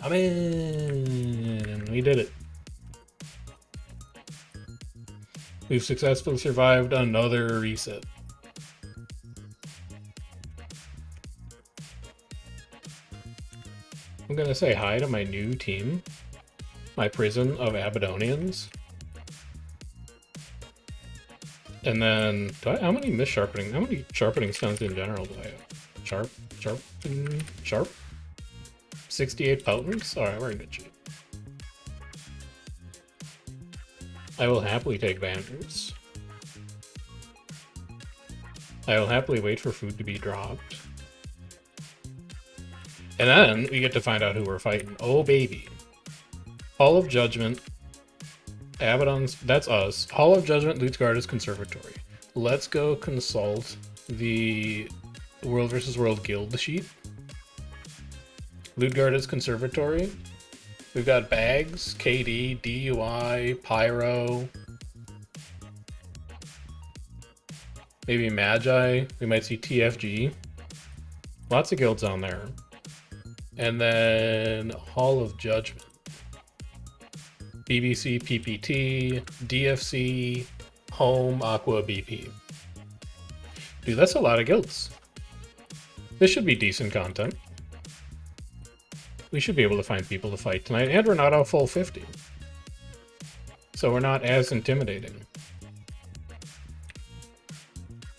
I'm in. We did it. We've successfully survived another reset. I'm gonna say hi to my new team, my prison of Abadonians. And then, how many missharpening? How many sharpening stones in general do I have? Sharp? 68 potents? Alright, we're in good shape. I will happily take Vanders. I will happily wait for food to be dropped. And then we get to find out who we're fighting. Oh, baby. Hall of Judgment. Abaddon's, that's us. Hall of Judgment, Loot's Guard is Conservatory. Let's go consult the World vs. World Guild sheet. Loot Guard is Conservatory. We've got Bags, KD, DUI, Pyro. Maybe Magi. We might see TFG. Lots of guilds on there. And then Hall of Judgment. BBC, PPT, DFC, Home, Aqua, BP. Dude, that's a lot of guilds. This should be decent content. We should be able to find people to fight tonight, and we're not all full 50. So we're not as intimidating.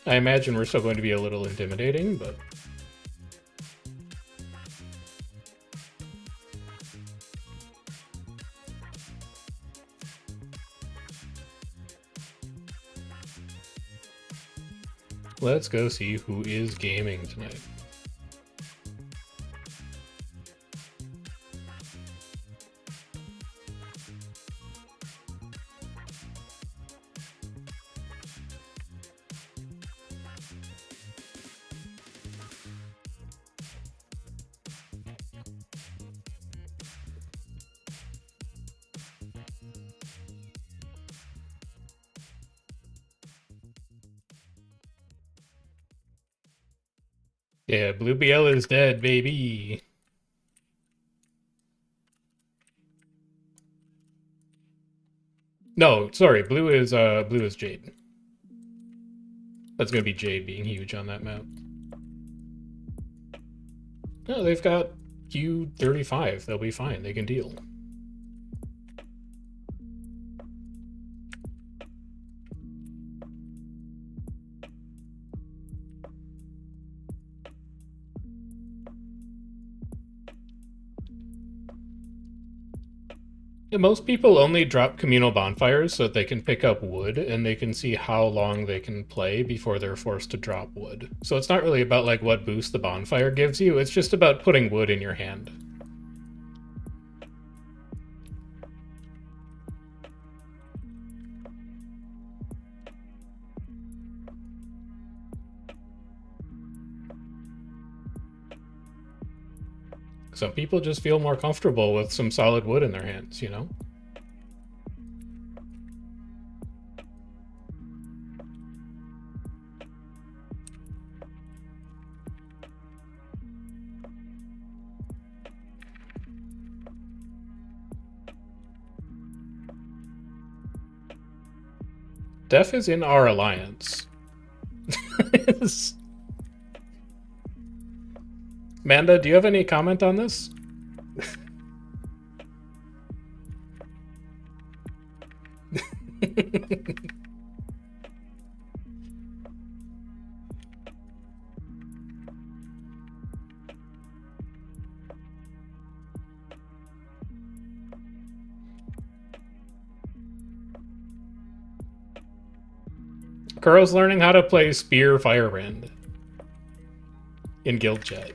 I imagine we're still going to be a little intimidating, but... let's go see who is gaming tonight. Yeah, Blue BL is dead, baby. No, sorry, blue is Jade. That's gonna be Jade being huge on that map. No, they've got Q35. They'll be fine. They can deal. Yeah, most people only drop communal bonfires so that they can pick up wood and they can see how long they can play before they're forced to drop wood. So it's not really about like what boost the bonfire gives you, it's just about putting wood in your hand. Some people just feel more comfortable with some solid wood in their hands, you know? Def is in our alliance. Manda, do you have any comment on this? Kuro's learning how to play Spear Firebrand in guild chat.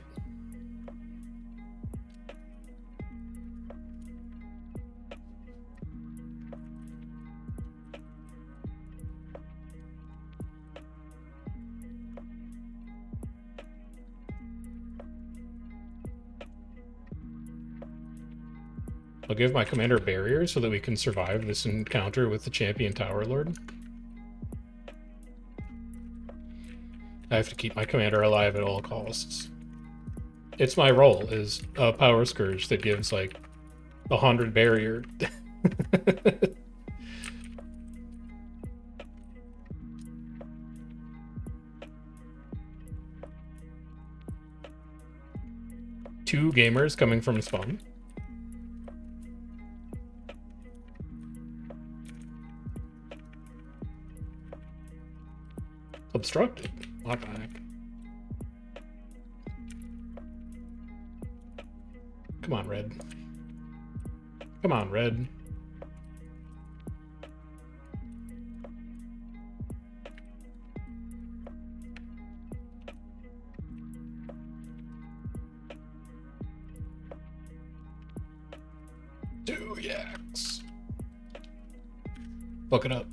I'll give my commander barrier so that we can survive this encounter with the champion Tower Lord. I have to keep my commander alive at all costs. It's my role is a power scourge that gives like 100 barrier. Two gamers coming from spawn. Obstructed. What the heck? Come on, red. Come on, red. Two yaks. Look it up.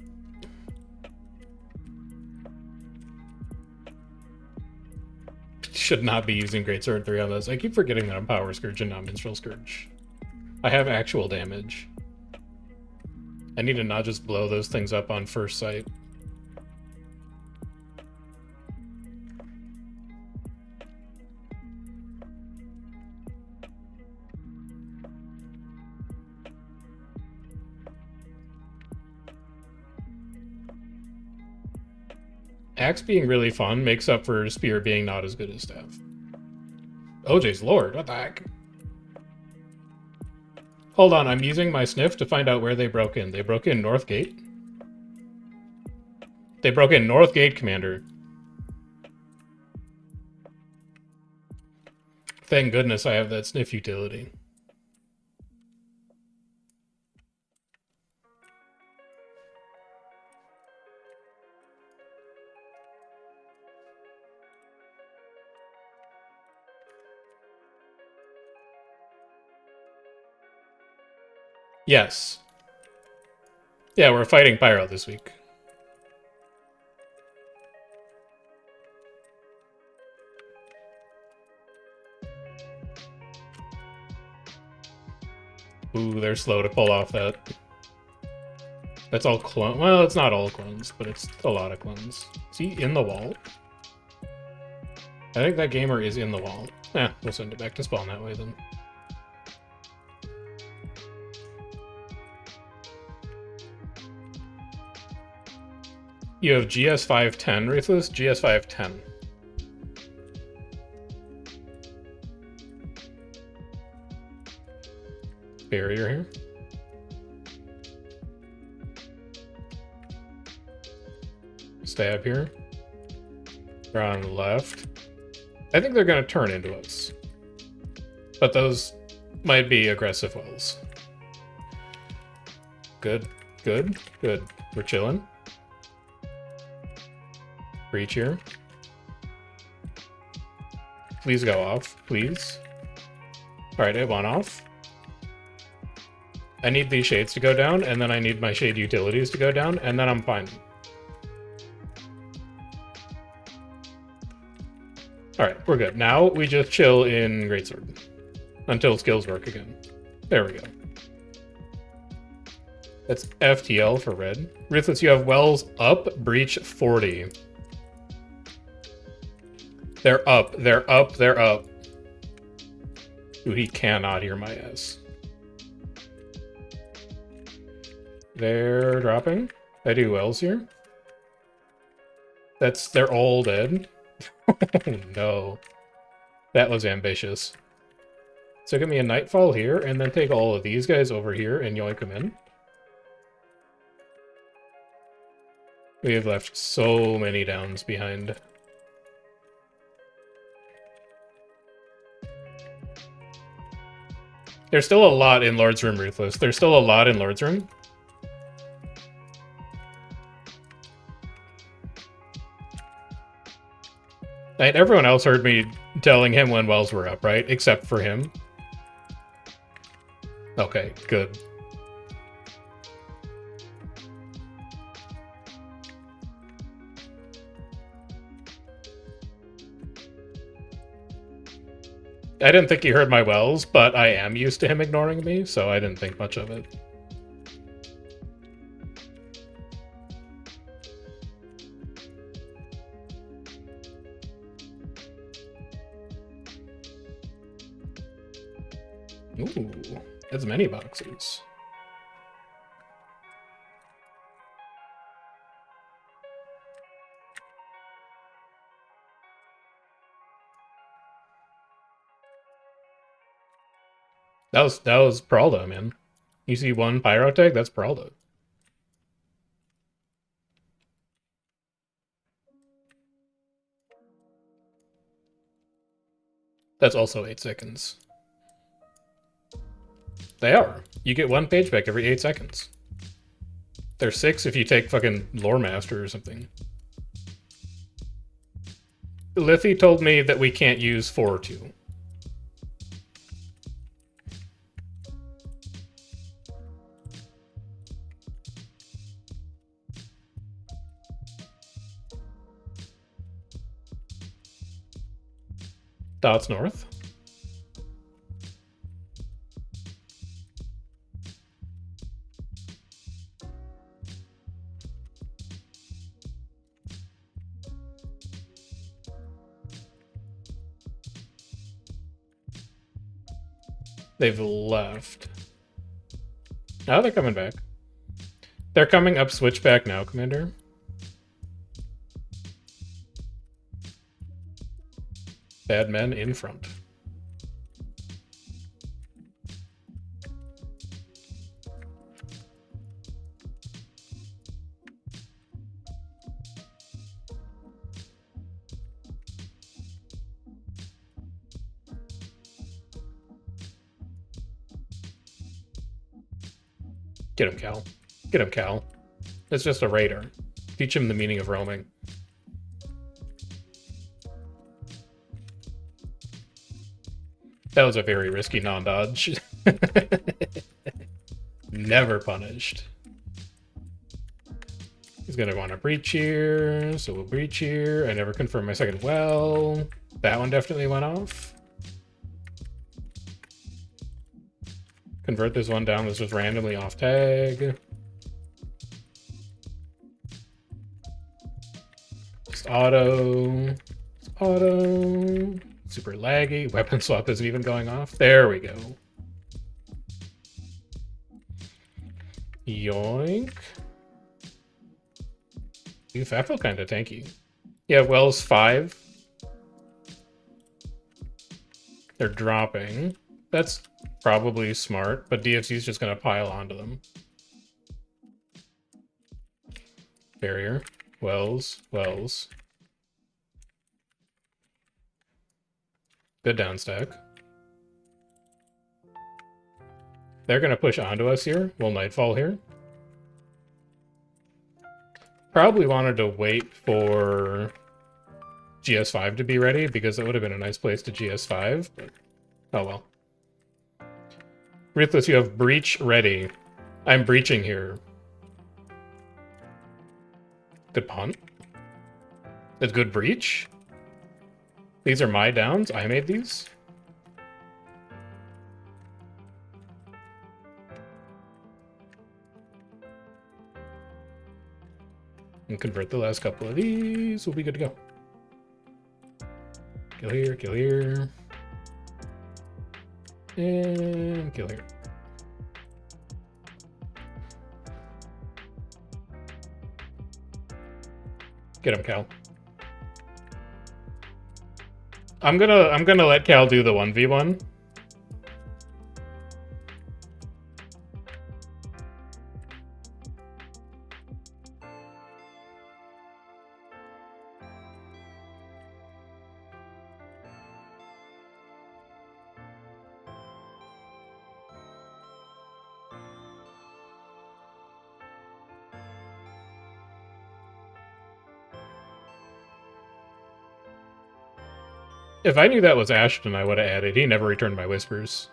Should not be using Greatsword 3 on this. I keep forgetting that I'm Power Scourge and not Minstrel Scourge. I have actual damage. I need to not just blow those things up on first sight. Axe being really fun makes up for Spear being not as good as Staff. OJ's Lord, what the heck? Hold on, I'm using my sniff to find out where they broke in. They broke in North Gate? They broke in North Gate, Commander. Thank goodness I have that sniff utility. Yes. Yeah, we're fighting Pyro this week. Ooh, they're slow to pull off that. That's all clone. Well, it's not all clones, but it's a lot of clones. Is he in the wall? I think that gamer is in the wall. We'll send it back to spawn that way then. You have GS510, Ruthless? GS510. Barrier here. Stab here. They're on the left. I think they're going to turn into us. But those might be aggressive wells. Good, good, good. We're chilling. Breach here. Please go off, please. Alright, it went off. I need these shades to go down, and then I need my shade utilities to go down, and then I'm fine. Alright, we're good. Now we just chill in Greatsword. Until skills work again. There we go. That's FTL for red. Ruthless, you have wells up, breach 40. They're up, they're up, they're up. Ooh, he cannot hear my ass. They're dropping. I do wells here. They're all dead. Oh no. That was ambitious. So give me a Nightfall here, and then take all of these guys over here and yoink them in. We have left so many downs behind. There's still a lot in Lord's Room, Ruthless. There's still a lot in Lord's Room. And everyone else heard me telling him when wells were up, right? Except for him. Okay, good. I didn't think he heard my wells, but I am used to him ignoring me, so I didn't think much of it. Ooh, that's many boxes. That was Pralda, man. You see one pyro tag, that's Pralda. That's also 8 seconds. They are. You get one page back every 8 seconds. There's 6 if you take fucking Lore Master or something. Liffy told me that we can't use 4 or 2. Dots north. They've left. Now they're coming back. They're coming up switchback now, Commander. Bad men in front. Get him, Cal. Get him, Cal. It's just a raider. Teach him the meaning of roaming. That was a very risky non-dodge. Never punished. He's gonna want to breach here, so we'll breach here. I never confirmed my second well. That one definitely went off. Convert this one down. This was randomly off tag. Just auto. Just auto. Super laggy. Weapon swap isn't even going off. There we go. Yoink. Oof, I feel kind of tanky. Yeah, Wells 5. They're dropping. That's probably smart, but DFC is just going to pile onto them. Barrier. Wells. Wells. Good down stack. They're going to push onto us here. We'll Nightfall here. Probably wanted to wait for GS5 to be ready, because it would have been a nice place to GS5, but oh well. Ruthless, you have breach ready. I'm breaching here. Good punt. That's good breach. These are my downs. I made these. And convert the last couple of these. We'll be good to go. Kill here, kill here. And kill here. Get him, Cal. I'm gonna let Cal do the 1v1. If I knew that was Ashton, I would have added. He never returned my whispers.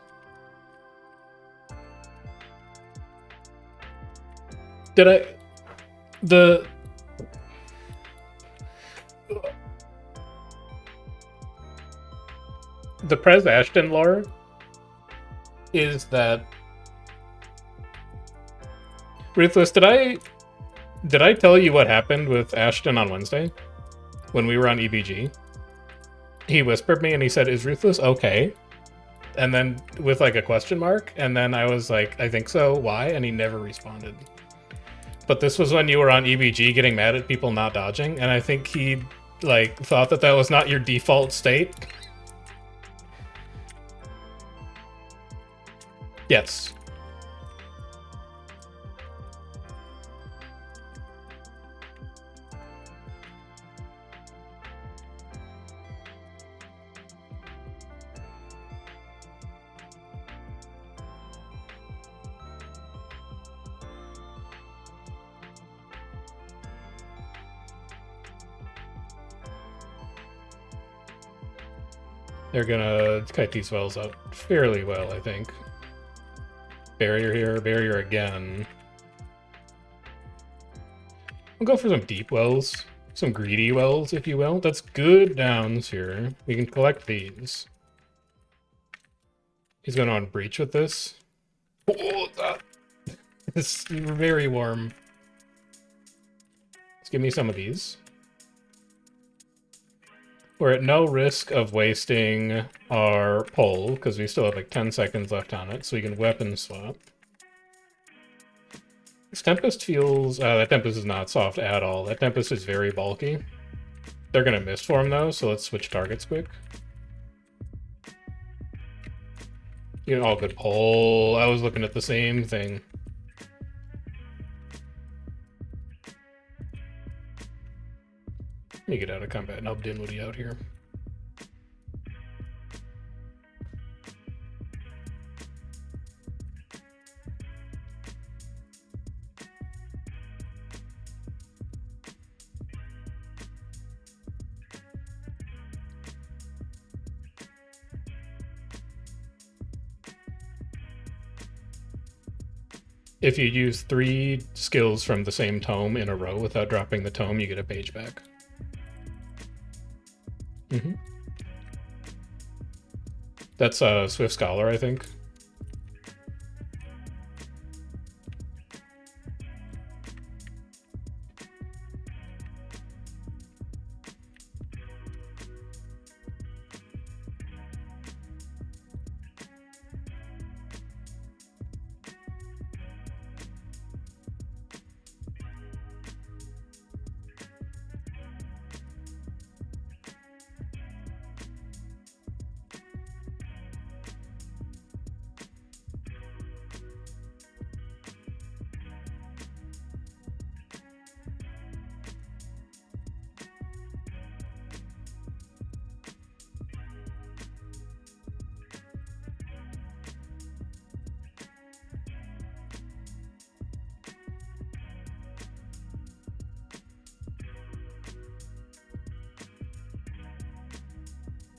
Did I... The Prez Ashton lore is that... Ruthless, did I tell you what happened with Ashton on Wednesday? When we were on EBG? He whispered me and he said, "Is Ruthless okay?" and then with like a question mark, and then I was like, I think so, why? And he never responded. But this was when you were on EBG getting mad at people not dodging, and I think he like thought that that was not your default state. Yes. They're gonna kite these wells out fairly well, I think. Barrier here, barrier again. We'll go for some deep wells. Some greedy wells, if you will. That's good downs here. We can collect these. He's going on breach with this. Oh, that is very warm. Let's give me some of these. We're at no risk of wasting our pole, because we still have like 10 seconds left on it, so we can weapon swap. This Tempest feels... that Tempest is not soft at all. That Tempest is very bulky. They're going to misform though, so let's switch targets quick. You know, good pole. I was looking at the same thing. Let me get out of combat and help Dinwiddie out here. If you use 3 skills from the same tome in a row without dropping the tome, you get a page back. That's a Swift Scholar, I think.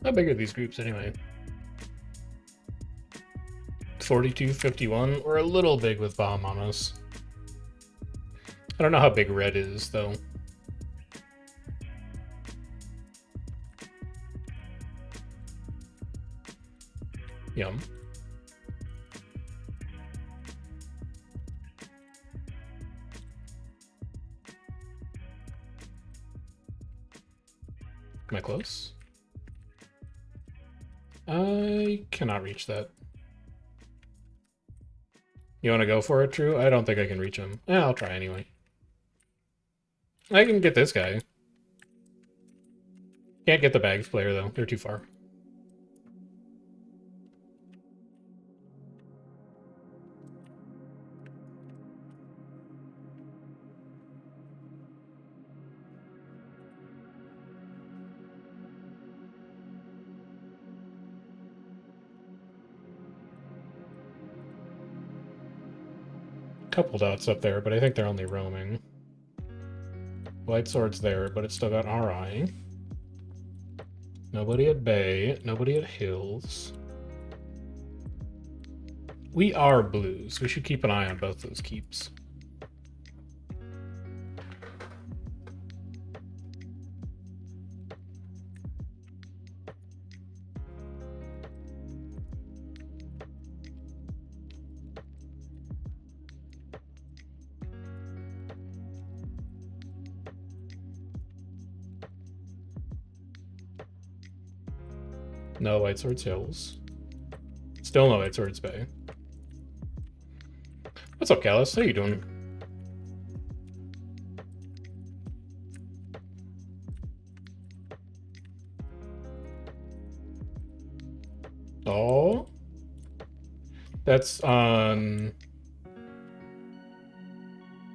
How big are these groups anyway? 42, 51. We're a little big with bomb on us. I don't know how big red is, though. Yum. Am I close? I cannot reach that. You want to go for it, Drew? I don't think I can reach him. I'll try anyway. I can get this guy. Can't get the bags player, though. They're too far. Couple dots up there, but I think they're only roaming. White sword's there, but it's still got RI. Nobody at Bay, nobody at Hills. We are blues. We should keep an eye on both those keeps. No White Sword's Hills. Still no Greatsword's Bay. What's up, Callus? How you doing? Oh, that's on.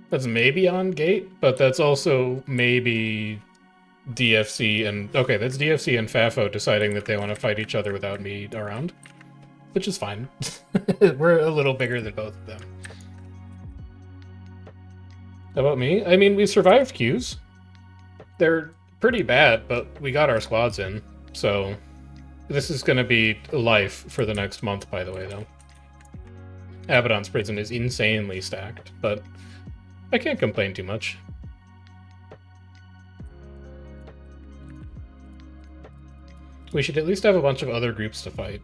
That's maybe on Gate, but that's also maybe DFC and okay, that's DFC and FAFO deciding that they want to fight each other without me around, which is fine. We're a little bigger than both of them. How about me? I mean, we survived queues. They're pretty bad, but we got our squads in, so this is going to be life for the next month, by the way, though. Abaddon's prison is insanely stacked, but I can't complain too much. We should at least have a bunch of other groups to fight.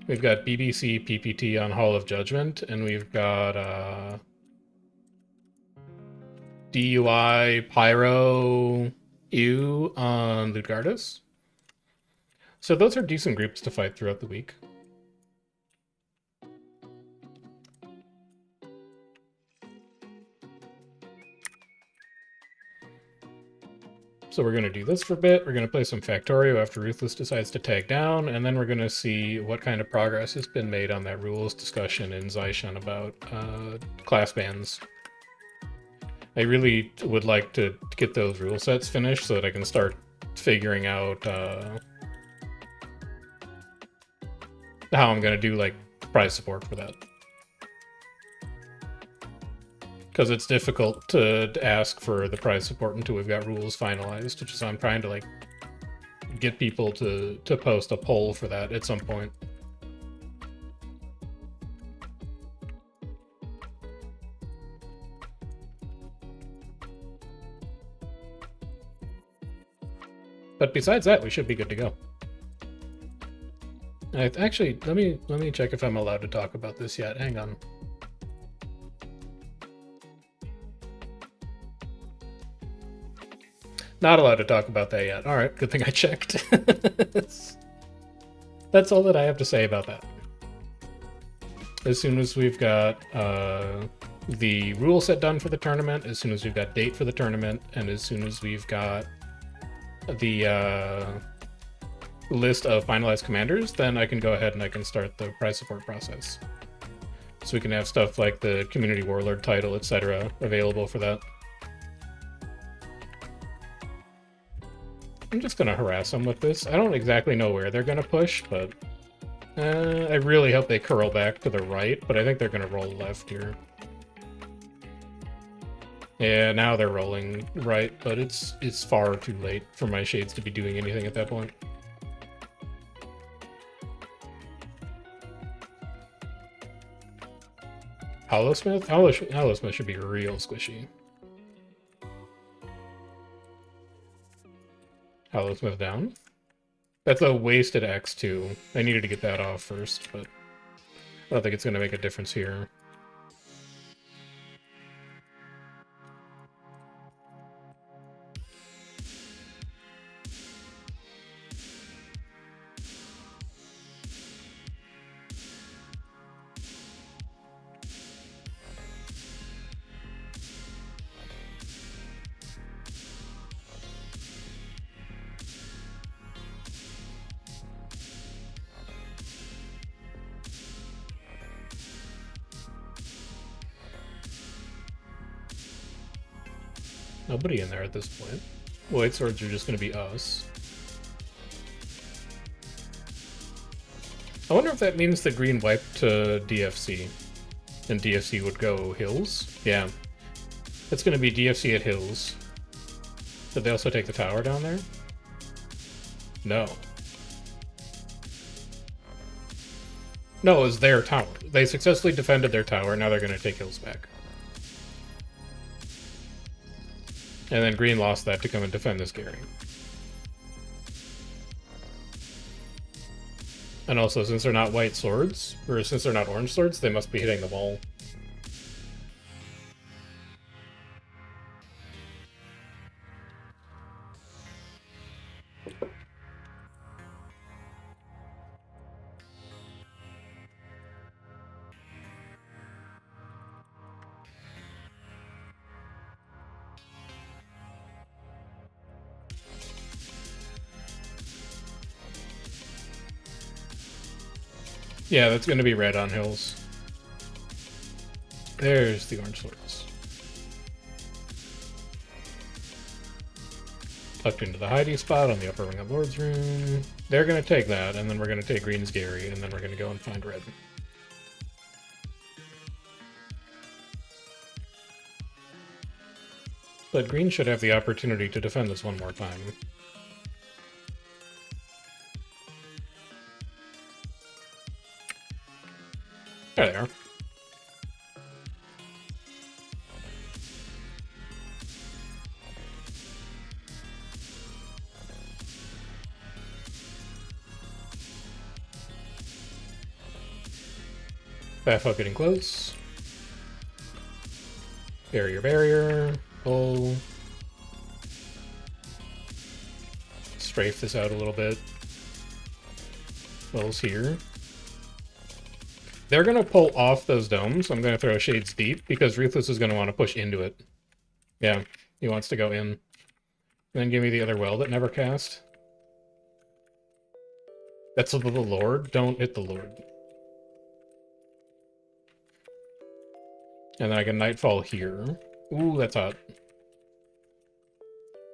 We've got BBC PPT on Hall of Judgment, and we've got DUI Pyro EU on Ludgardus. So those are decent groups to fight throughout the week. So we're going to do this for a bit. We're going to play some Factorio after Ruthless decides to tag down, and then we're going to see what kind of progress has been made on that rules discussion in Zaishan about class bans. I really would like to get those rule sets finished so that I can start figuring out how I'm going to do like prize support for that. Because it's difficult to ask for the prize support until we've got rules finalized, which is I'm trying to like get people to post a poll for that at some point. But besides that, we should be good to go. Actually, let me check if I'm allowed to talk about this yet. Hang on. Not allowed to talk about that yet. All right, good thing I checked. That's all that I have to say about that. As soon as we've got the rule set done for the tournament, as soon as we've got date for the tournament, and as soon as we've got the list of finalized commanders, then I can go ahead and I can start the prize support process. So we can have stuff like the community warlord title, etc. available for that. I'm just gonna harass them with this. I don't exactly know where they're gonna push, but I really hope they curl back to the right, but I think they're gonna roll left here. Yeah, now they're rolling right, but it's far too late for my shades to be doing anything at that point. Hollowsmith? Hollowsmith should be real squishy. Hollowsmith down. That's a wasted X2. I needed to get that off first, but I don't think it's going to make a difference here. Nobody in there at this point. White swords are just going to be us. I wonder if that means the green wiped to DFC. And DFC would go hills? Yeah. It's going to be DFC at hills. Did they also take the tower down there? No. No, it was their tower. They successfully defended their tower, now they're going to take hills back. And then green lost that to come and defend this Gary. And also, since they're not white swords, or since they're not orange swords, they must be hitting the wall. Yeah, that's going to be red on hills. There's the orange swords. Tucked into the hiding spot on the upper wing of Lord's Room. They're going to take that, and then we're going to take green's Gary, and then we're going to go and find red. But green should have the opportunity to defend this one more time. There they are. Baffle getting close. Barrier, barrier. Pull. Strafe this out a little bit. Wells here. They're going to pull off those domes. I'm going to throw Shades deep because Ruthless is going to want to push into it. Yeah, he wants to go in. And then give me the other well that never cast. That's the Lord. Don't hit the Lord. And then I can Nightfall here. Ooh, that's hot.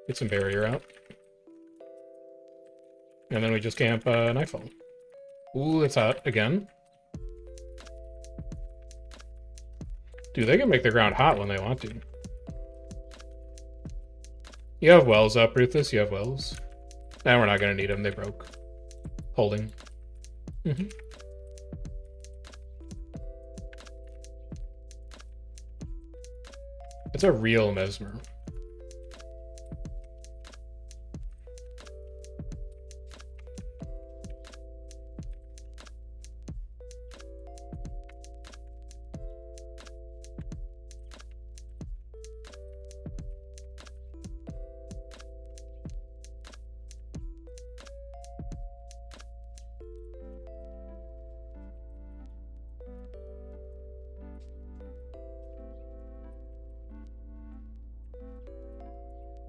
Get some barrier out. And then we just camp Nightfall. Ooh, that's hot again. Dude, they can make the ground hot when they want to. You have wells up, Ruthless. You have wells. And we're not going to need them. They broke. Holding. Mm-hmm. It's a real Mesmer.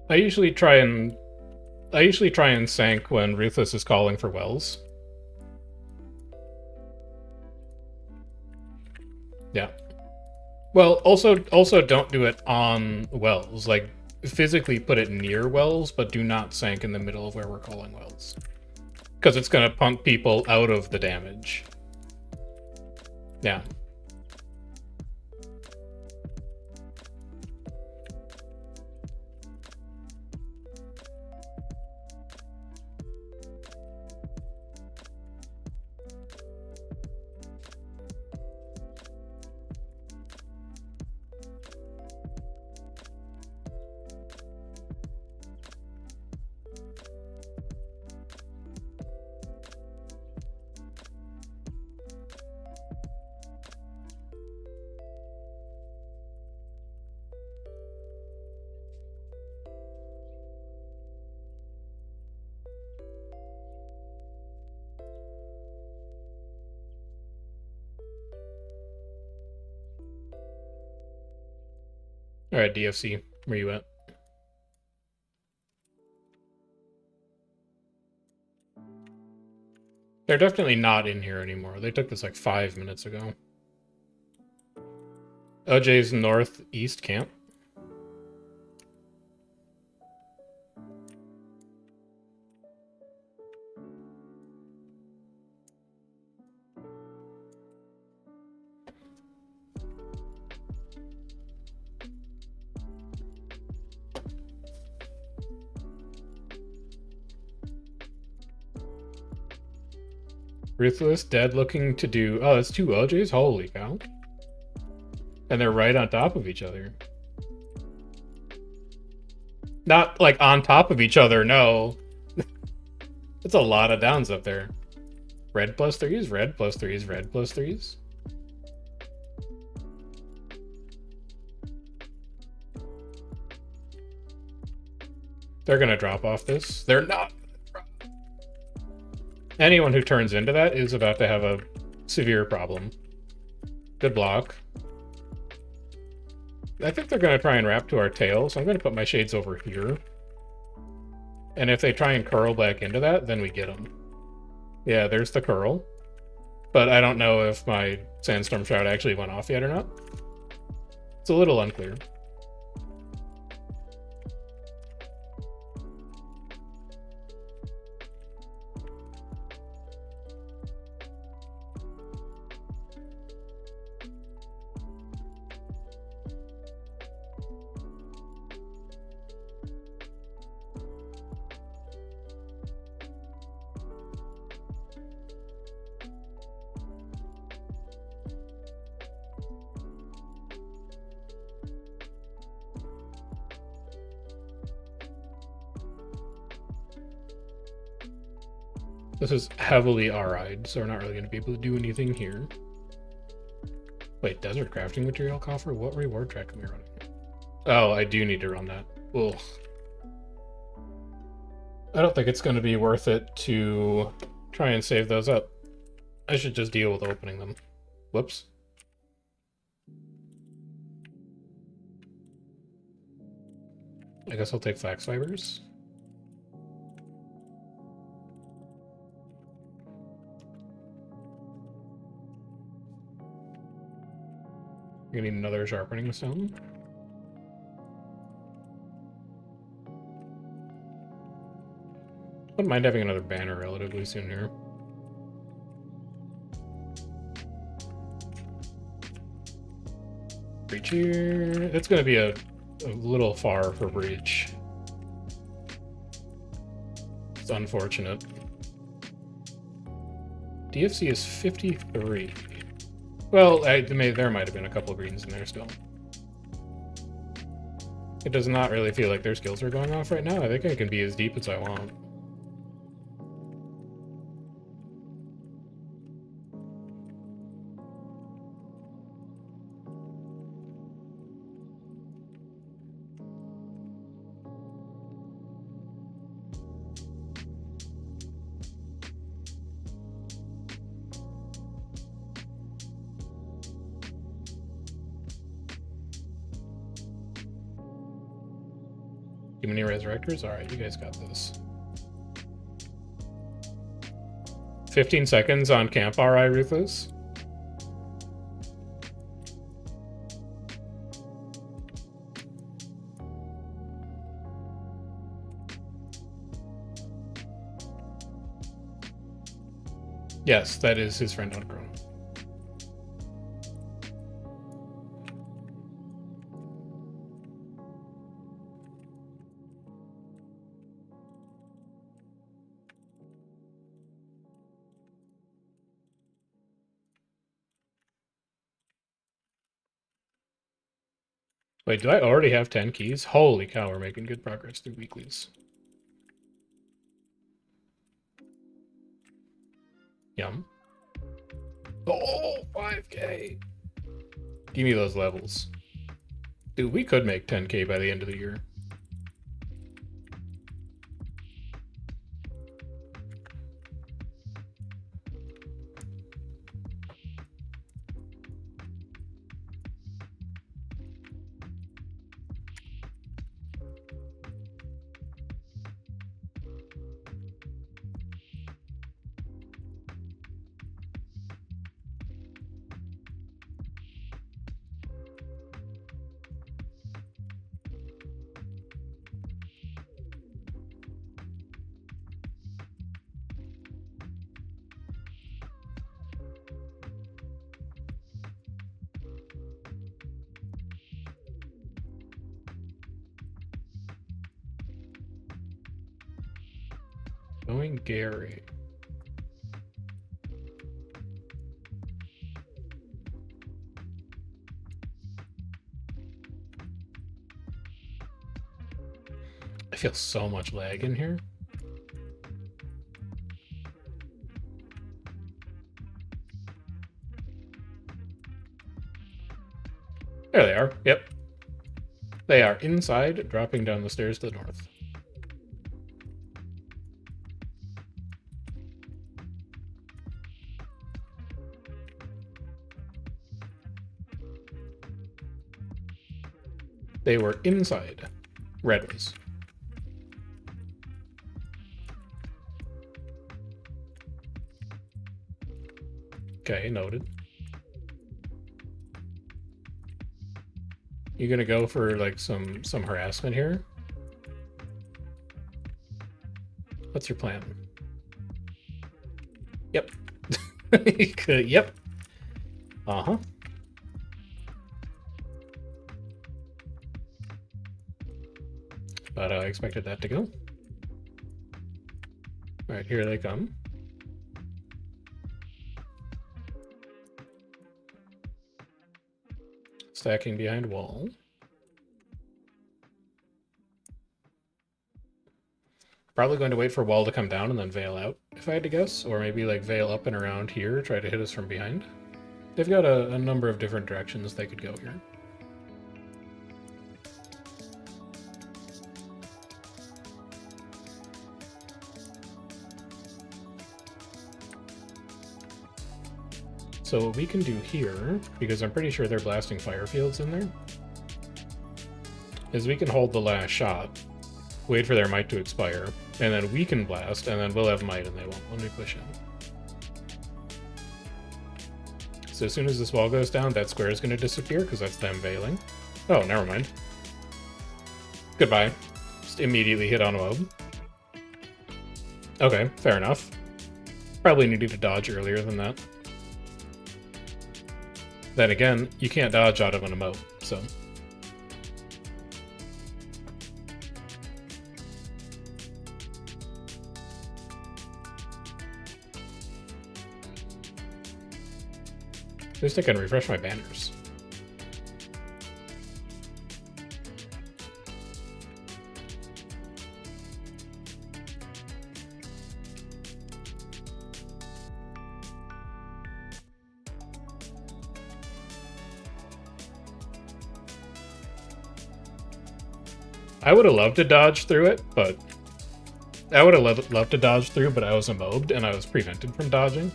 I usually try and sank when Ruthless is calling for wells. Yeah. Well, also don't do it on wells. Like, physically put it near wells, but do not sank in the middle of where we're calling wells. Because it's going to punk people out of the damage. Yeah. Alright, DFC, where you at? They're definitely not in here anymore. They took this like 5 minutes ago. OJ's northeast camp. Ruthless, dead, looking to do... Oh, that's 2 OJs? Holy cow. And they're right on top of each other. Not, like, on top of each other, no. It's a lot of downs up there. Red plus 3s, red plus 3s, red plus 3s. They're gonna drop off this. They're not. Anyone who turns into that is about to have a severe problem. Good block. I think they're going to try and wrap to our tail, so I'm going to put my shades over here. And if they try and curl back into that, then we get them. Yeah, there's the curl. but I don't know if my Sandstorm Shroud actually went off yet or not. It's a little unclear. This is heavily RI'd, so we're not really going to be able to do anything here. Wait, desert crafting material coffer? What reward track am I running? Oh, I do need to run that. Ugh. I don't think it's going to be worth it to try and save those up. I should just deal with opening them. Whoops. I guess I'll take flax fibers. You're gonna need another sharpening stone. Wouldn't mind having another banner relatively soon here. Breach here. That's gonna be a little far for breach. It's unfortunate. DFC is 53. Well, there might have been a couple of greens in there still. It does not really feel like their skills are going off right now. I think I can be as deep as I want. Too many resurrectors? Alright, you guys got this. 15 seconds on camp RI Ruthless. Yes, that is his friend on Chrome. Wait, do I already have 10 keys? Holy cow, we're making good progress through weeklies. Yum. Oh, 5K. Give me those levels. Dude, we could make 10K by the end of the year. Going Gary. I feel so much lag in here. There they are. Yep. They are inside, dropping down the stairs to the north. They were inside. Red was. Okay, noted. You gonna go for like some harassment here? What's your plan? Yep. Yep. Uh-huh. But I expected that to go. Alright, here they come. Stacking behind wall. Probably going to wait for wall to come down and then veil out, if I had to guess. Or maybe like veil up and around here, try to hit us from behind. They've got a number of different directions they could go here. So what we can do here, because I'm pretty sure they're blasting fire fields in there, is we can hold the last shot, wait for their might to expire, and then we can blast, and then we'll have might and they won't when we push in. So as soon as this wall goes down, that square is going to disappear, because that's them veiling. Oh, never mind. Goodbye. Just immediately hit on a mob. Okay, fair enough. Probably needed to dodge earlier than that. Then again, you can't dodge out of an emote, so... At least I can refresh my banners. I would have loved to dodge through it, but... I would have loved to dodge through, but I was immobed and I was prevented from dodging.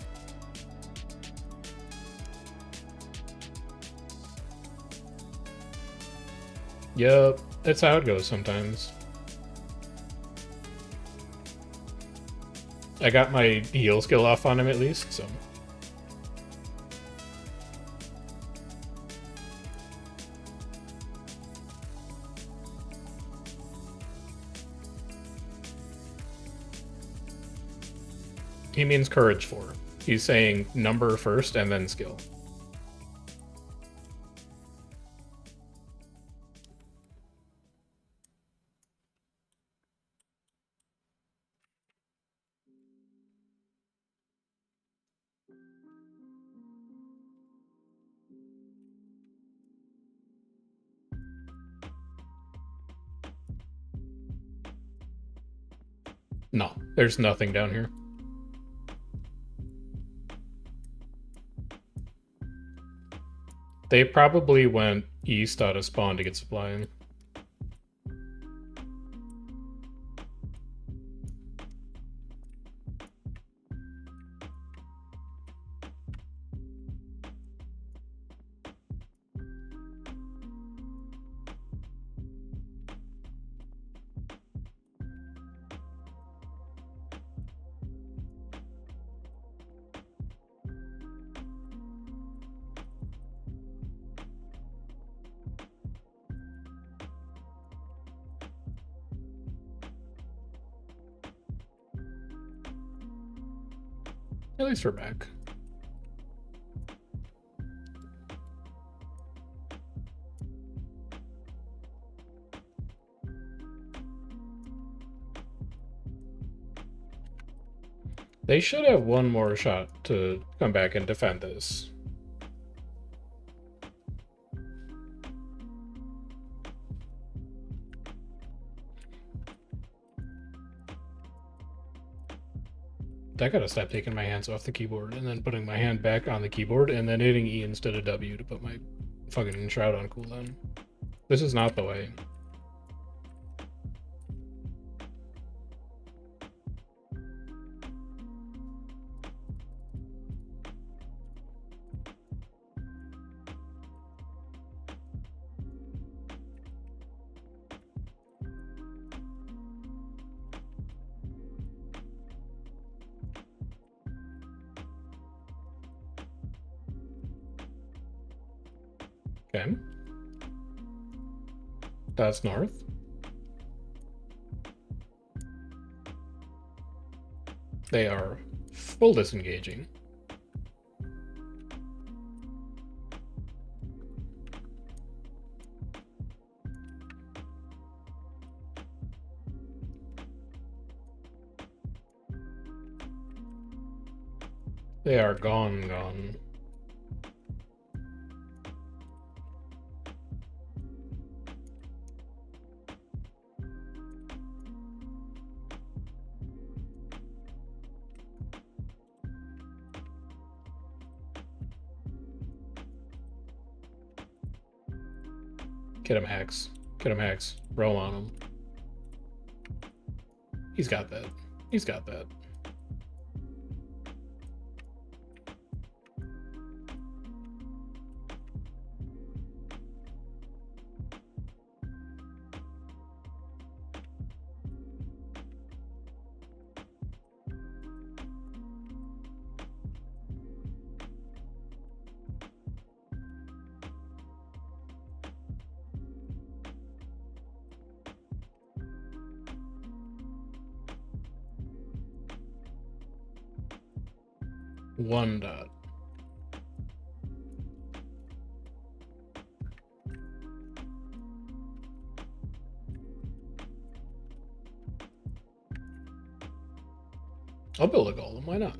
Yep, that's how it goes sometimes. I got my heal skill off on him at least, so... He means courage 4. He's saying number first and then skill. No, there's nothing down here. They probably went east out of spawn to get supply in. At least we're back. They should have one more shot to come back and defend this. I gotta stop taking my hands off the keyboard and then putting my hand back on the keyboard and then hitting E instead of W to put my fucking shroud on cooldown. This is not the way. Okay. That's north. They are full disengaging. They are gone. Get him, Hex. Get him, Hex. Roll on him. He's got that. He's got that. One dot. I'll build a golem, why not?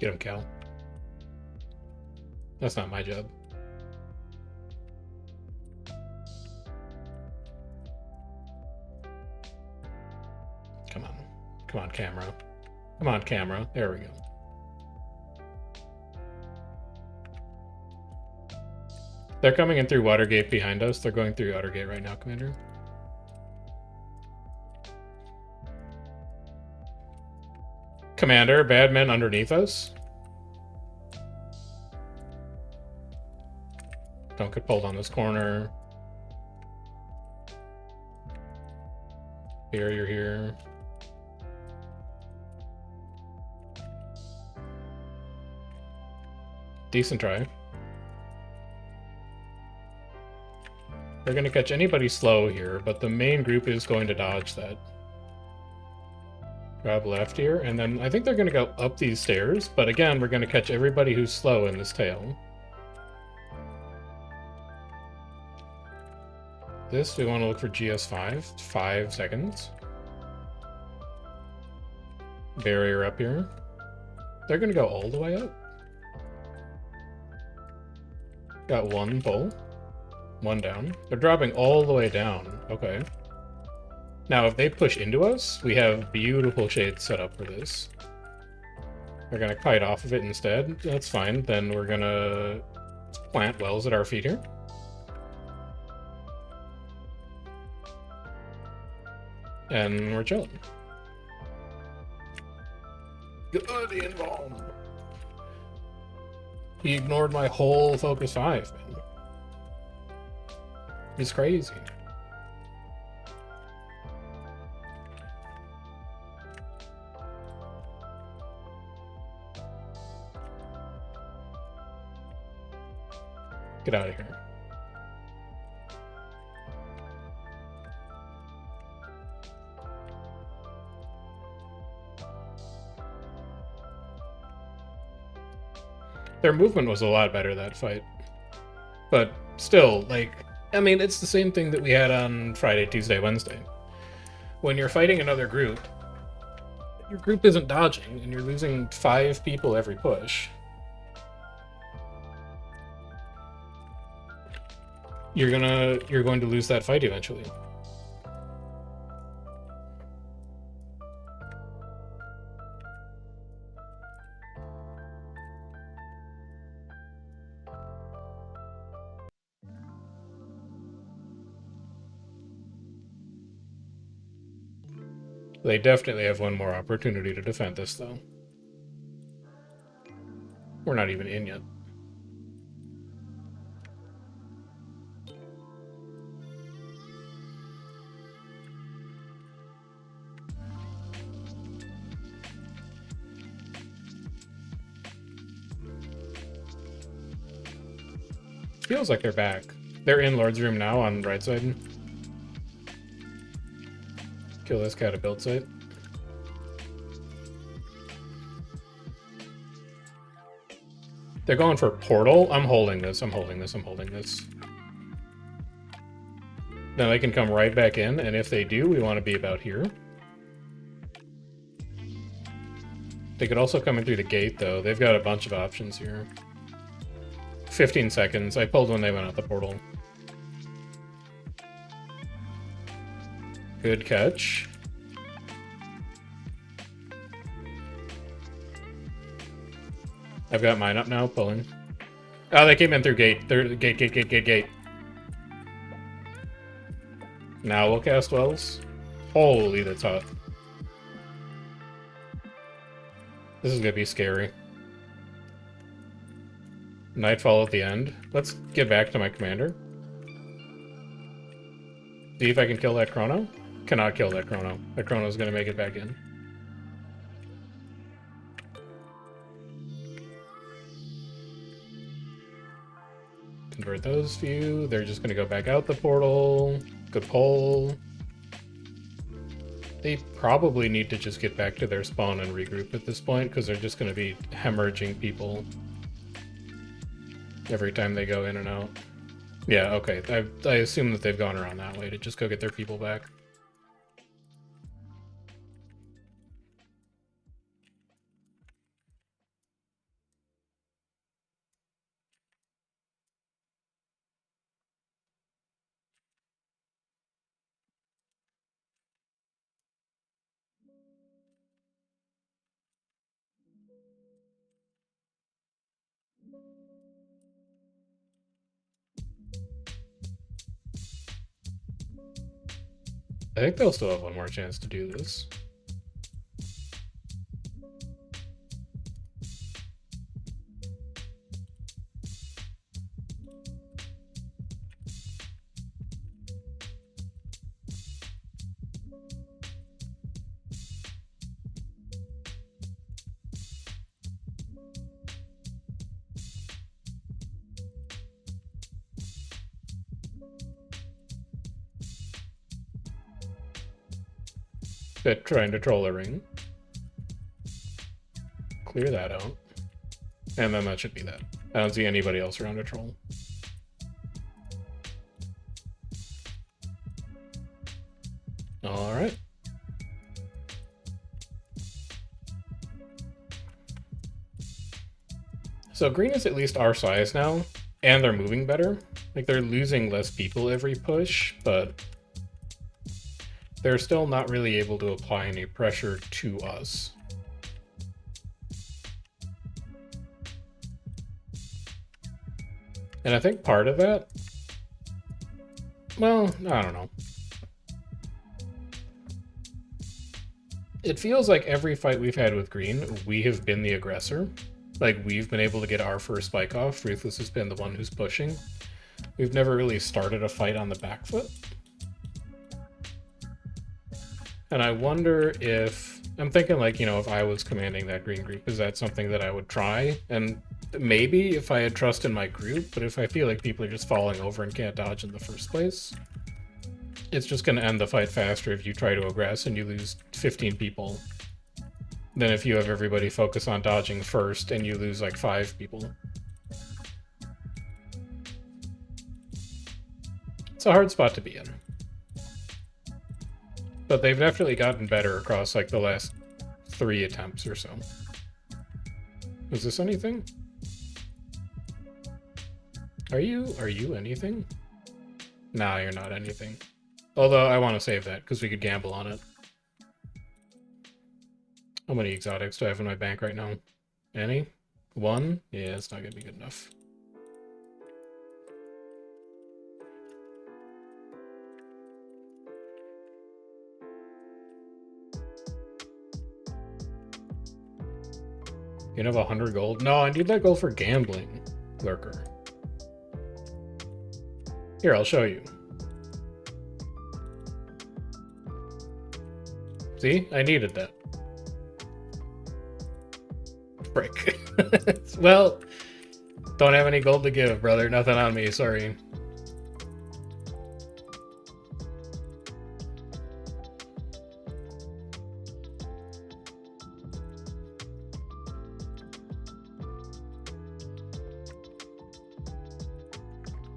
Get him, Cal. That's not my job. Come on. Come on, camera. Come on, camera. There we go. They're coming in through Watergate behind us. They're going through Watergate right now, Commander. Commander, bad men underneath us. Don't get pulled on this corner. Here, you're here. Decent try. They're going to catch anybody slow here, but the main group is going to dodge that. Grab left here, and then I think they're going to go up these stairs, but again, we're going to catch everybody who's slow in this tail. This, we want to look for GS5. 5 seconds. Barrier up here. They're going to go all the way up. Got one pull. One down. They're dropping all the way down. Okay. Now, if they push into us, we have beautiful shades set up for this. They're going to kite off of it instead. That's fine. Then we're going to plant wells at our feet here. And we're chilling. Good involved. He ignored my whole focus 5, man. It's crazy. Get out of here. Their movement was a lot better that fight. But still, like, I mean, it's the same thing that we had on Friday, Tuesday, Wednesday. When you're fighting another group, Your group isn't dodging, and you're losing 5 people every push. You're going to lose that fight eventually. They definitely have one more opportunity to defend this, though. We're not even in yet. Feels like they're back. They're in Lord's room now on the right side. Kill this cat at build site. They're going for portal. I'm holding this. I'm holding this. I'm holding this. Then they can come right back in, and if they do, we want to be about here. They could also come in through the gate, though. They've got a bunch of options here. 15 seconds. I pulled when they went out the portal. Good catch. I've got mine up now, pulling. Oh, they came in through gate. They're gate. Now we'll cast Wells. Holy, that's hot. This is gonna be scary. Nightfall at the end. Let's get back to my commander. See if I can kill that chrono. Cannot kill that chrono. That chrono's gonna make it back in. Convert those few. They're just gonna go back out the portal. Good pull. They probably need to just get back to their spawn and regroup at this point, because they're just gonna be hemorrhaging people every time they go in and out. Yeah, okay. I assume that they've gone around that way to just go get their people back. I think they'll still have one more chance to do this. They're trying to troll a ring. Clear that out. And then that should be that. I don't see anybody else around a troll. Alright. So green is at least our size now, and they're moving better. Like, they're losing less people every push, but they're still not really able to apply any pressure to us. And I think part of that, well, I don't know. It feels like every fight we've had with green, we have been the aggressor. Like, we've been able to get our first spike off. Ruthless has been the one who's pushing. We've never really started a fight on the back foot. And I wonder if, I'm thinking like, you know, if I was commanding that green group, is that something that I would try? And maybe if I had trust in my group, but if I feel like people are just falling over and can't dodge in the first place, it's just going to end the fight faster if you try to aggress and you lose 15 people than if you have everybody focus on dodging first and you lose like 5 people. It's a hard spot to be in. But they've definitely gotten better across like the last 3 attempts or so. Is this anything? Are you anything? Nah, you're not anything. Although I want to save that because we could gamble on it. How many exotics do I have in my bank right now? Any? 1? Yeah, it's not gonna be good enough. You have 100 gold? No, I need that gold for gambling, Lurker. Here, I'll show you. See? I needed that. Frick. Well, don't have any gold to give, brother. Nothing on me, sorry.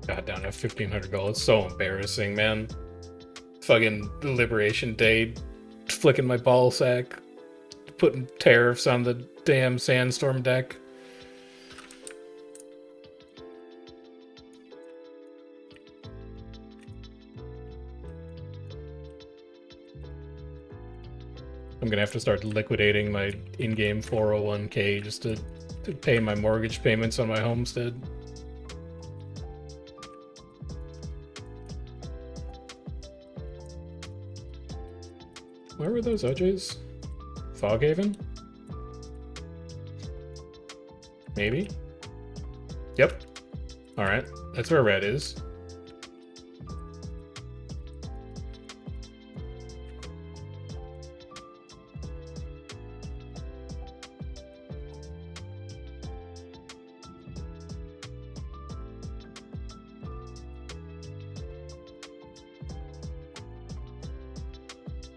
God damn, I have 1,500 gold. It's so embarrassing, man. Fucking Liberation Day, flicking my ball sack, putting tariffs on the damn Sandstorm deck. I'm gonna have to start liquidating my in-game 401k just to pay my mortgage payments on my homestead. Where were those OJs? Foghaven? Maybe? Yep. Alright, that's where red is.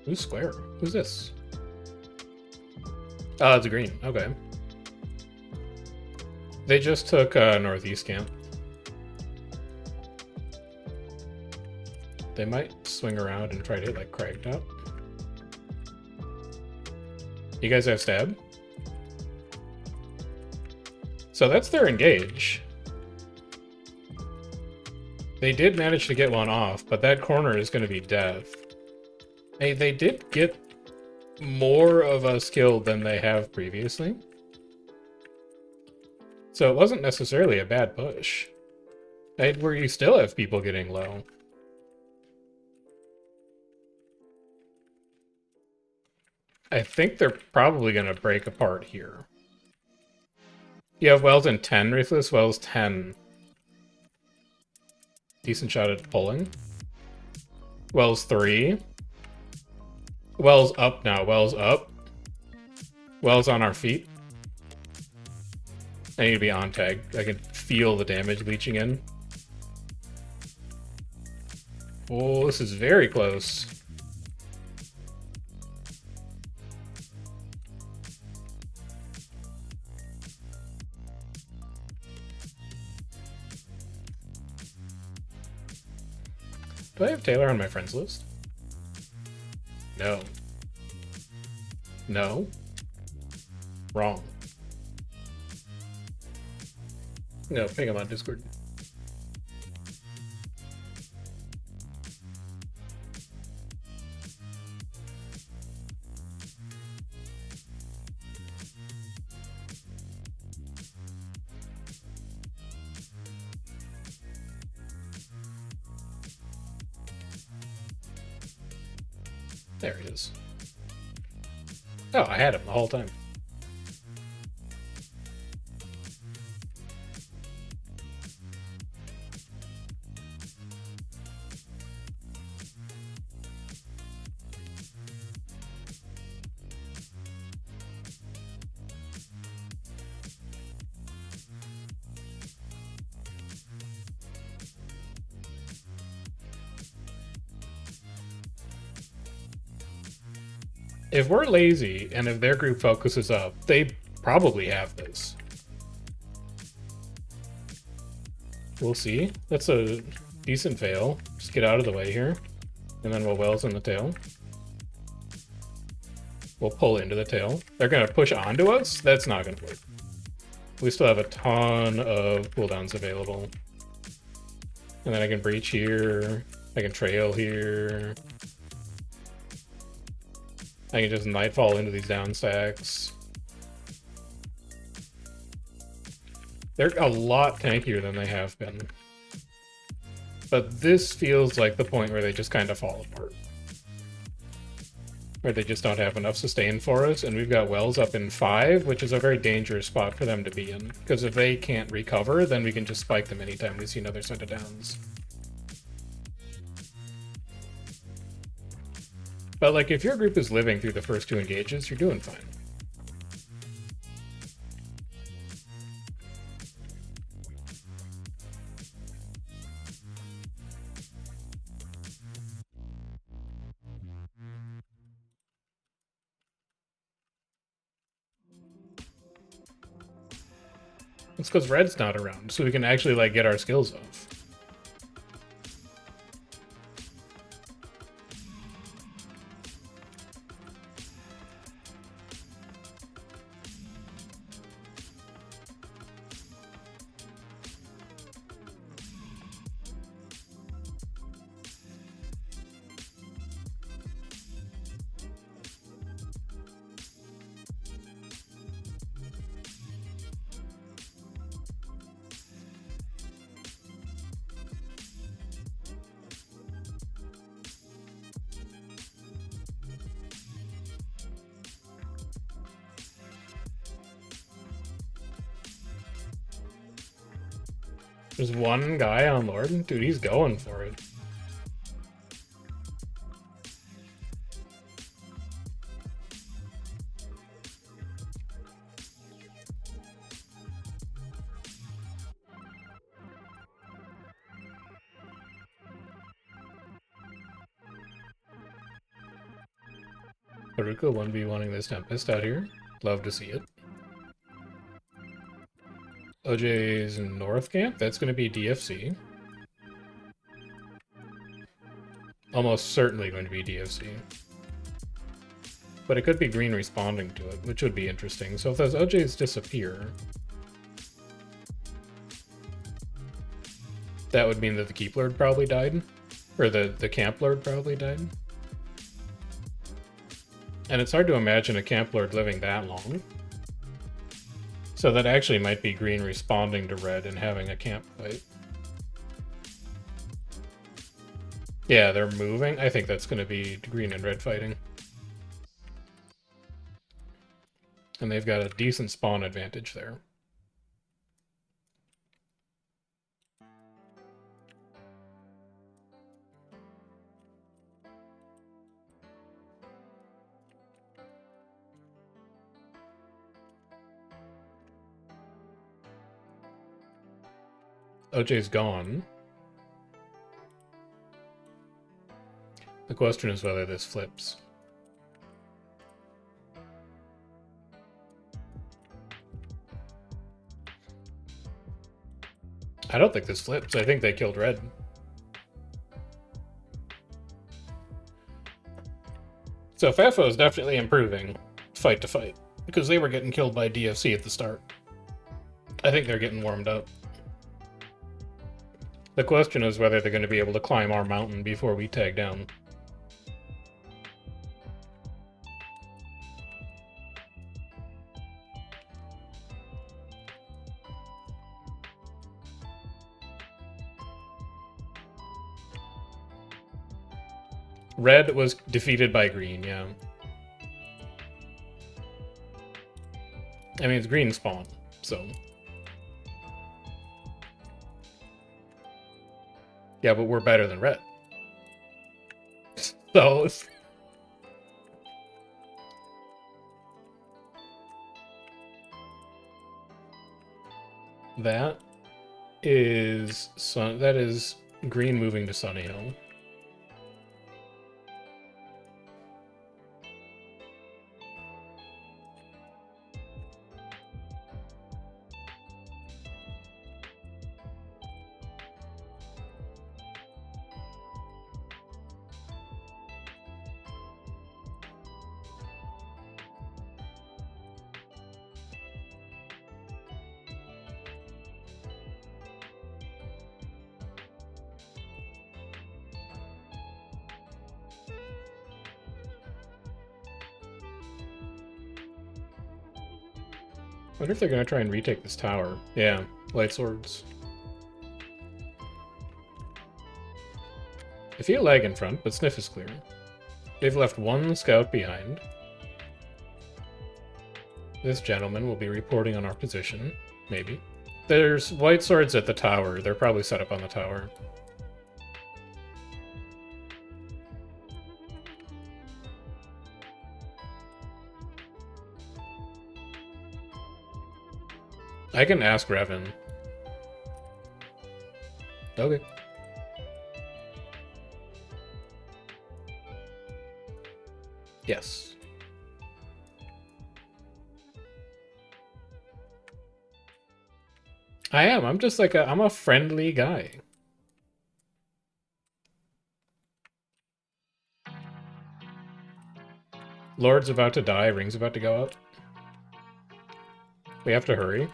Who's square? Who's this? Oh, it's a green. Okay. They just took northeast camp. They might swing around and try to hit like Cragtop. You guys have stab? So that's their engage. They did manage to get one off, but that corner is going to be death. They did get more of a skill than they have previously. So it wasn't necessarily a bad push. Where you still have people getting low. I think they're probably going to break apart here. You have Wells in 10, Ruthless. Wells 10. Decent shot at pulling. Wells 3. Wells up now. Wells up. Wells on our feet. I need to be on tag. I can feel the damage leaching in. Oh, this is very close. Do I have Taylor on my friends list? No. No. Wrong. No, ping him on Discord. There he is. Oh, I had him the whole time. If we're lazy, and if their group focuses up, they probably have this. We'll see. That's a decent fail. Just get out of the way here. And then we'll Wells in the tail. We'll pull into the tail. They're gonna push onto us? That's not gonna work. We still have a ton of cooldowns available. And then I can breach here. I can trail here. I can just nightfall into these down stacks. They're a lot tankier than they have been. But this feels like the point where they just kind of fall apart. Where they just don't have enough sustain for us, and we've got Wells up in 5, which is a very dangerous spot for them to be in. Because if they can't recover, then we can just spike them anytime we see another set of downs. But like, if your group is living through the first 2 engages, you're doing fine. It's because Red's not around, so we can actually like get our skills off. There's one guy on Lord? Dude, he's going for it. Haruka 1v1ing this Tempest out here. Love to see it. OJ's North Camp, that's going to be DFC. Almost certainly going to be DFC. But it could be green responding to it, which would be interesting. So if those OJs disappear, that would mean that the Keep Lord probably died. Or the Camp Lord probably died. And it's hard to imagine a Camp Lord living that long. So that actually might be green responding to red and having a camp fight. Yeah, they're moving. I think that's going to be green and red fighting. And they've got a decent spawn advantage there. OJ's gone. The question is whether this flips. I don't think this flips. I think they killed red. So FAFO is definitely improving fight to fight because they were getting killed by DFC at the start. I think they're getting warmed up. The question is whether they're going to be able to climb our mountain before we tag down. Red was defeated by green, yeah. I mean, it's green spawn, so... Yeah, but we're better than red. So... That is green moving to Sunny Hill. Wonder if they're gonna try and retake this tower. Yeah, light swords. I feel lag in front, but Sniff is clear. They've left one scout behind. This gentleman will be reporting on our position. Maybe. There's white swords at the tower. They're probably set up on the tower. I can ask Revan. Okay. Yes. I am. I'm just like I'm a friendly guy. Lord's about to die. Ring's about to go up. We have to hurry.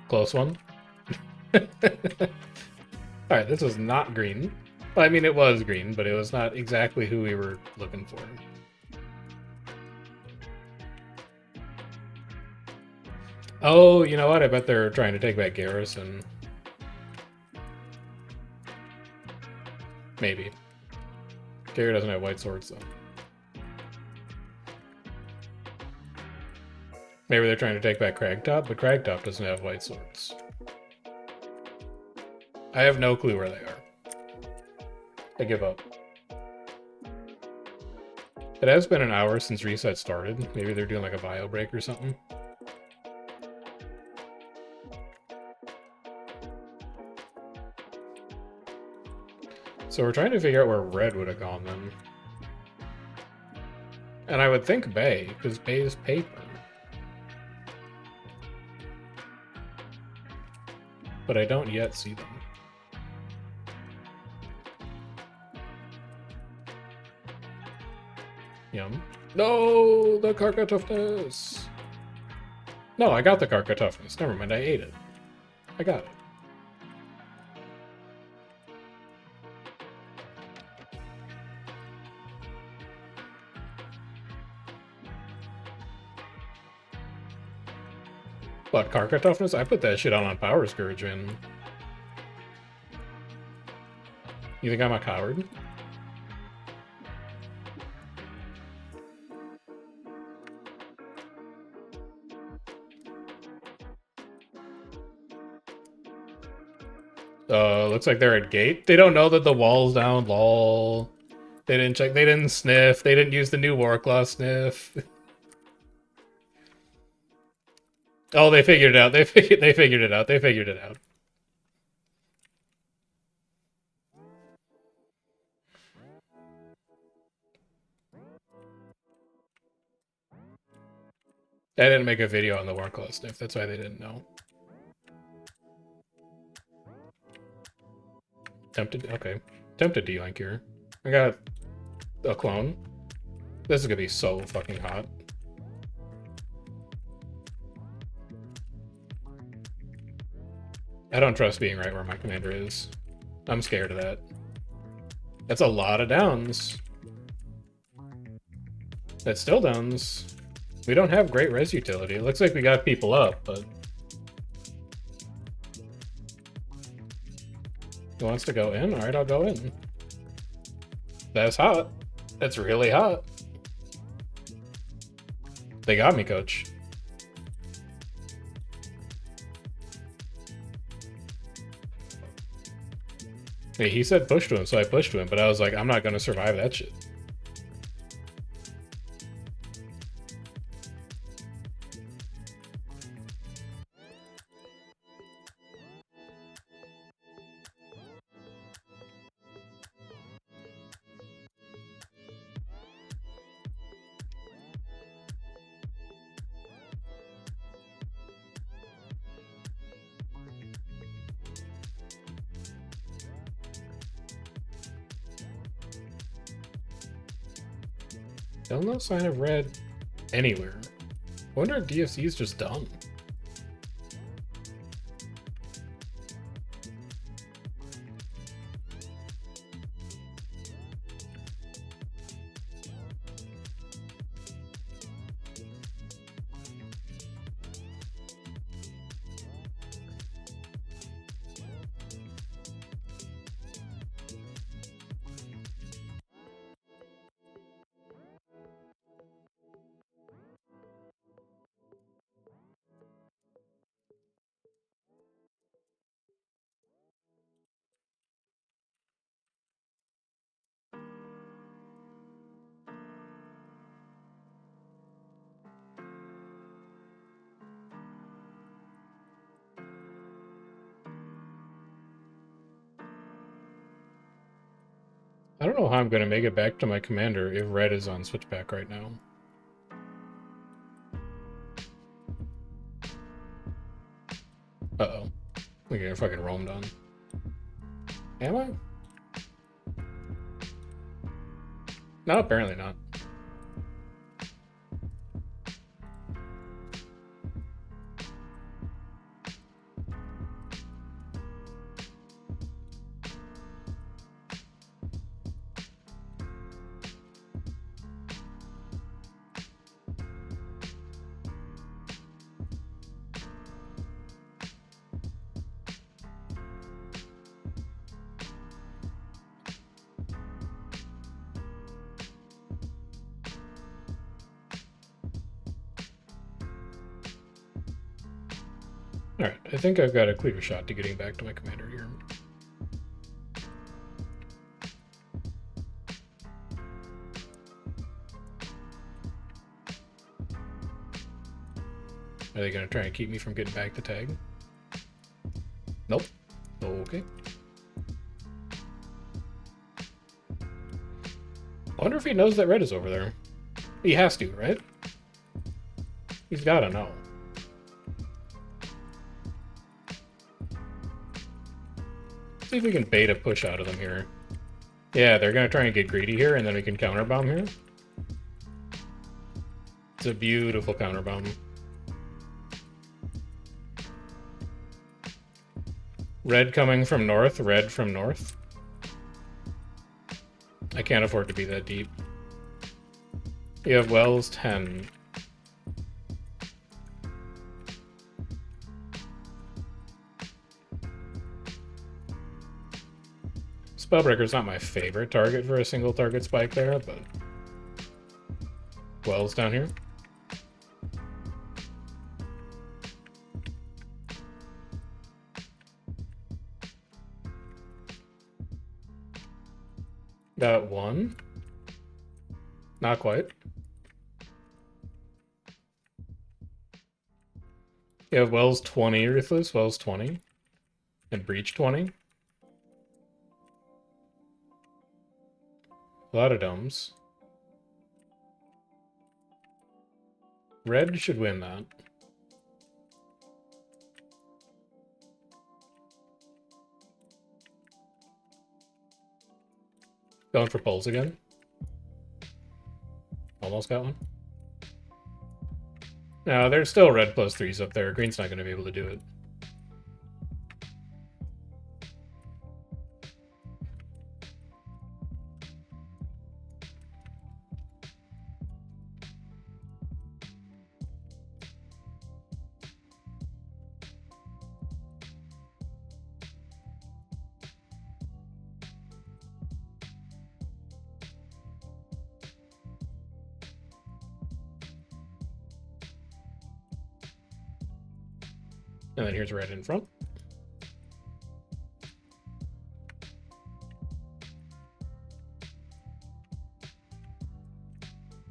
Close one. Alright, this was not green. Well, I mean, it was green, but it was not exactly who we were looking for. Oh, you know what? I bet they're trying to take back Garrison. Maybe. Garrett doesn't have white swords, though. Maybe they're trying to take back Cragtop, but Cragtop doesn't have white swords. I have no clue where they are. I give up. It has been an hour since reset started. Maybe they're doing like a bio break or something. So we're trying to figure out where red would have gone then. And I would think Bay, because Bay is paper. But I don't yet see them. Yum. No, the Karka toughness. No, I got the Karka toughness. Never mind, I ate it. I got it. What, Karka toughness? I put that shit on Power Scourge, man. You think I'm a coward? Looks like they're at gate. They don't know that the wall's down, lol. They didn't check, they didn't sniff, they didn't use the new Warclaw sniff. Oh, they figured it out. They figured it out. They figured it out. I didn't make a video on the Warclaw sniff. That's why they didn't know. Tempted? Okay. Tempted D-Link here. I got a clone. This is gonna be so fucking hot. I don't trust being right where my commander is. I'm scared of that. That's a lot of downs. That's still downs. We don't have great res utility. It looks like we got people up, but... He wants to go in? Alright, I'll go in. That's hot. That's really hot. They got me, coach. Hey, he said push to him, so I pushed to him, but I was like, I'm not gonna survive that shit. Still no sign of red anywhere. I wonder if DFC is just done. don't know how I'm going to make it back to my commander if red is on switchback right now. Uh-oh. We get fucking roamed on. Am I? No, apparently not. Alright, I think I've got a clear shot to getting back to my commander here. Are they going to try and keep me from getting back to tag? Nope. Okay. I wonder if he knows that red is over there. He has to, right? He's gotta know. See if we can bait a push out of them here. Yeah, they're gonna try and get greedy here, and then we can counterbomb here. It's a beautiful counterbomb. Red coming from north, red from north. I can't afford to be that deep. You have wells 10. Spellbreaker's not my favorite target for a single target spike there, but wells down here. Got one. Not quite. You have wells 20, Ruthless, wells 20. And breach 20. A lot of domes. Red should win that. Going for pulls again. Almost got one. No, there's still red +3s up there. Green's not going to be able to do it. And then here's red in front.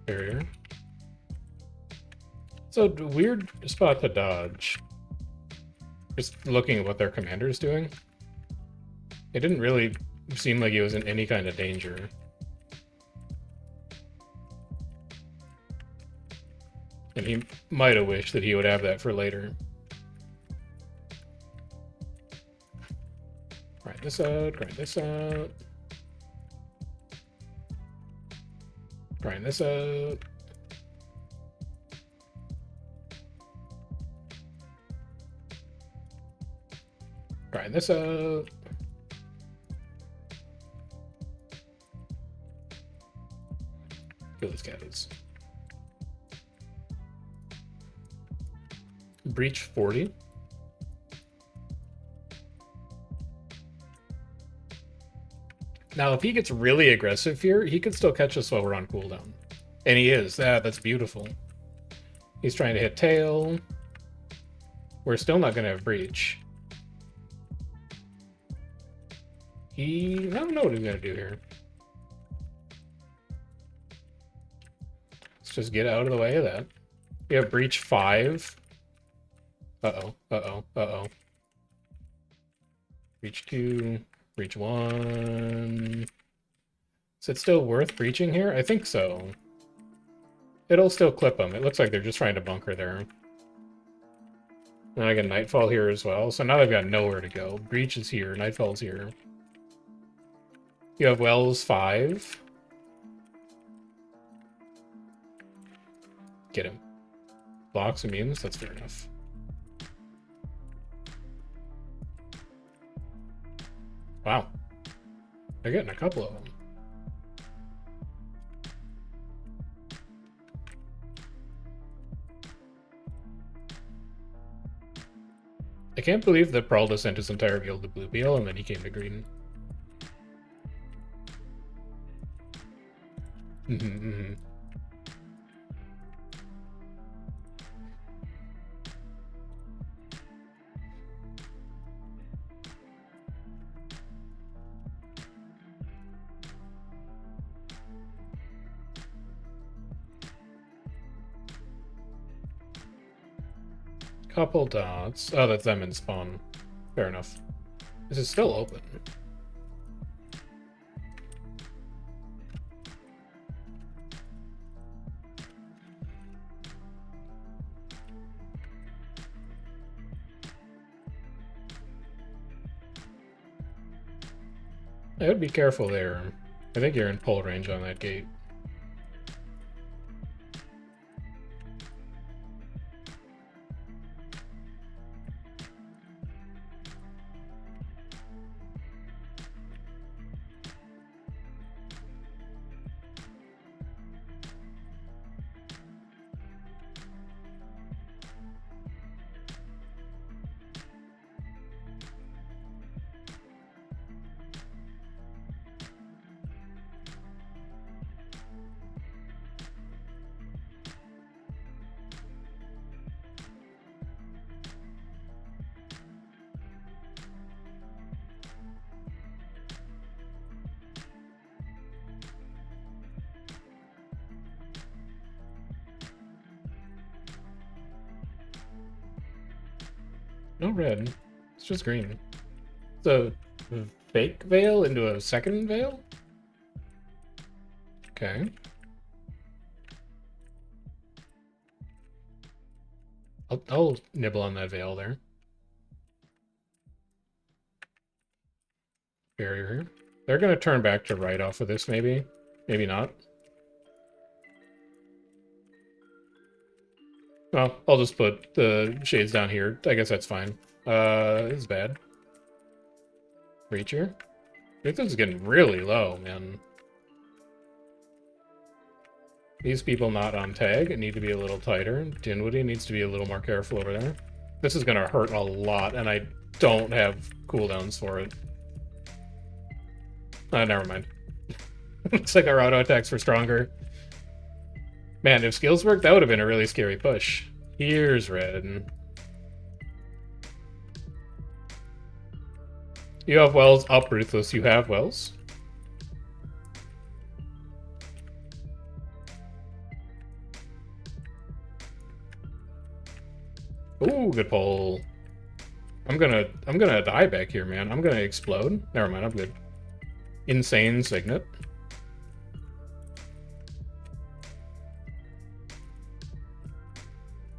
Barrier. So weird spot to dodge. Just looking at what their commander is doing. It didn't really seem like he was in any kind of danger. And he might have wished that he would have that for later. Grind this out, grind this out. Grind this out. Grind this out. Kill these cabins. Breach 40. Now, if he gets really aggressive here, he could still catch us while we're on cooldown. And he is. That's beautiful. He's trying to hit tail. We're still not going to have breach. I don't know what he's going to do here. Let's just get out of the way of that. We have breach 5. Uh-oh, uh-oh, uh-oh. Breach 2. Breach 1. Is it still worth breaching here? I think so. It'll still clip them. It looks like they're just trying to bunker there. And I get Nightfall here as well, so now they've got nowhere to go. Breach is here, Nightfall's here. You have Wells 5. Get him. Blocks immunes, that's fair enough. Wow. They're getting a couple of them. I can't believe that Pralda sent his entire guild to blue PL and then he came to green. Couple dots. Oh, that's them in spawn. Fair enough. This is still open. I would be careful there. I think you're in pull range on that gate. No red. It's just green. So, fake veil into a second veil? Okay. I'll nibble on that veil there. Barrier here. They're going to turn back to right off of this, maybe. Maybe not. Well, I'll just put the shades down here. I guess that's fine. This is bad. Reacher? I think this is getting really low, man. These people not on tag need to be a little tighter. Dinwiddie needs to be a little more careful over there. This is going to hurt a lot, and I don't have cooldowns for it. Never mind. Looks like our auto attacks were stronger. Man, if skills worked, that would have been a really scary push. Here's red. You have Wells up, Ruthless. You have Wells. Ooh, good pull. I'm gonna die back here, man. I'm gonna explode. Never mind, I'm good. Insane Signet.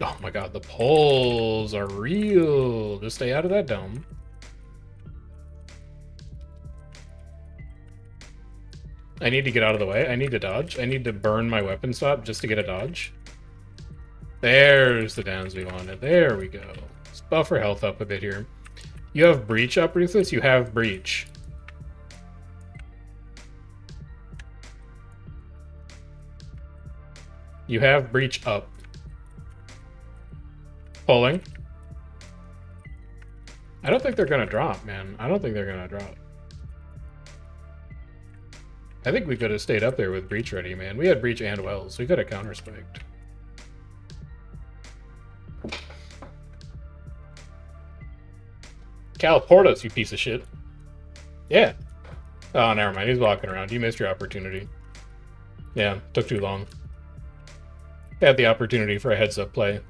Oh my god, the pulls are real. Just stay out of that dome. I need to get out of the way. I need to dodge. I need to burn my weapon stop just to get a dodge. There's the downs we wanted. There we go. Let's buffer health up a bit here. You have Breach up, Ruthless? You have Breach. You have Breach up. Pulling. I don't think they're gonna drop, man. I don't think they're gonna drop. I think we could have stayed up there with Breach ready, man. We had Breach and Wells. We could have counter-spiked. Cal, port us, you piece of shit. Yeah. Oh, never mind. He's walking around. You missed your opportunity. Yeah, took too long. Had the opportunity for a heads-up play.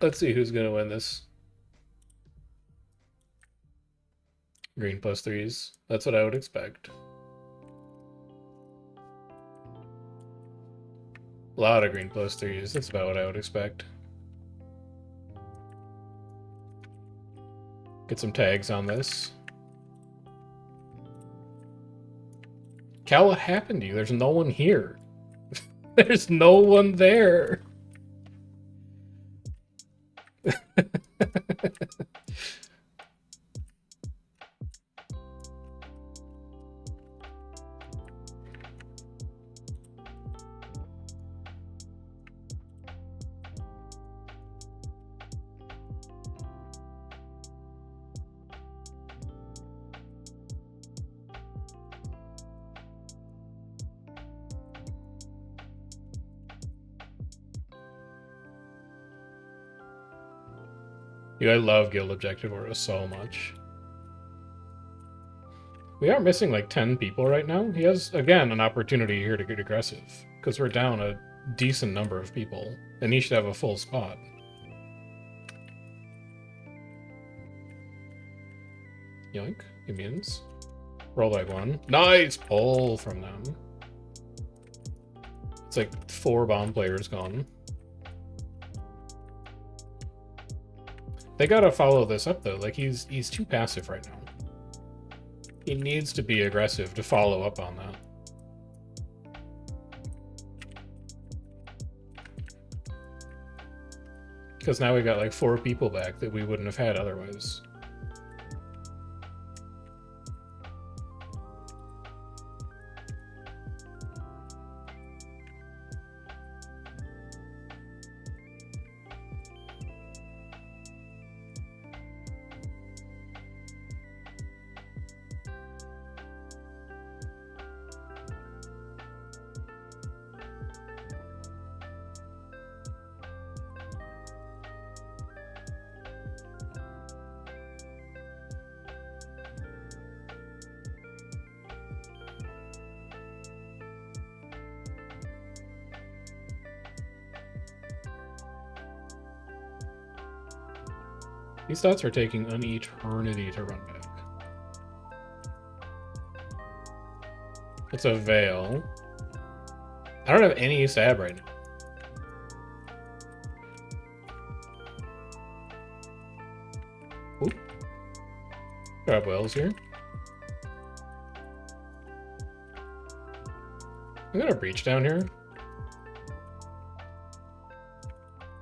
Let's see who's gonna win this. Green plus threes. That's what I would expect. A lot of green plus threes. That's about what I would expect. Get some tags on this. Cal, what happened to you? There's no one here. There's no one there. Dude, I love Guild Objective Aura so much. We are missing like 10 people right now. He has, again, an opportunity here to get aggressive, because we're down a decent number of people, and he should have a full spot. Yoink, immunes. Roll like one. Nice pull from them. It's like 4 bomb players gone. They gotta follow this up though. Like he's too passive right now. He needs to be aggressive to follow up on that. Because now we got like 4 people back that we wouldn't have had otherwise. These stats are taking an eternity to run back. It's a veil. I don't have any stab right now. Oop. Grab wells here. I'm gonna breach down here.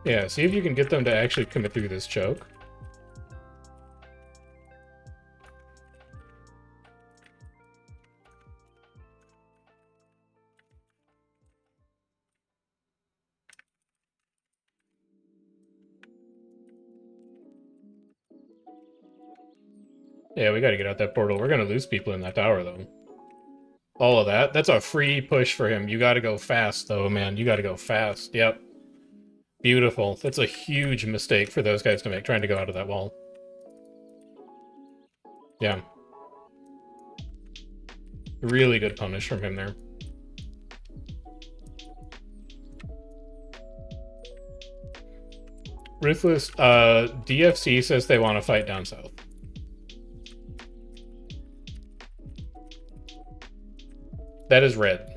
Yeah, see if you can get them to actually commit through this choke. Yeah, we gotta get out that portal. We're gonna lose people in that tower, though. All of that. That's a free push for him. You gotta go fast, though, man. You gotta go fast. Yep. Beautiful. That's a huge mistake for those guys to make, trying to go out of that wall. Yeah. Really good punish from him there. Ruthless, DFC says they want to fight down south. That is red.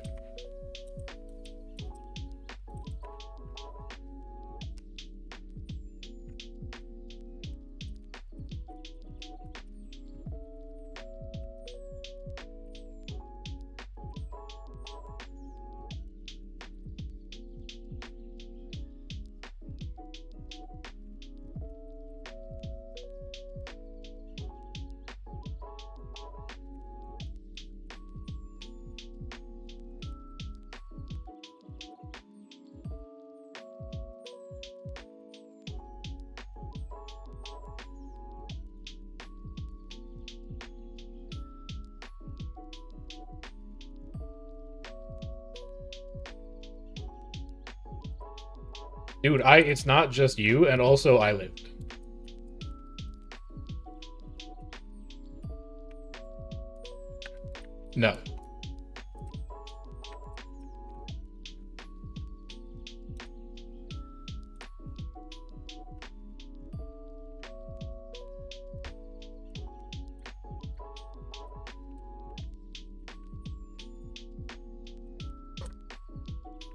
Dude, it's not just you, and also I lived. No.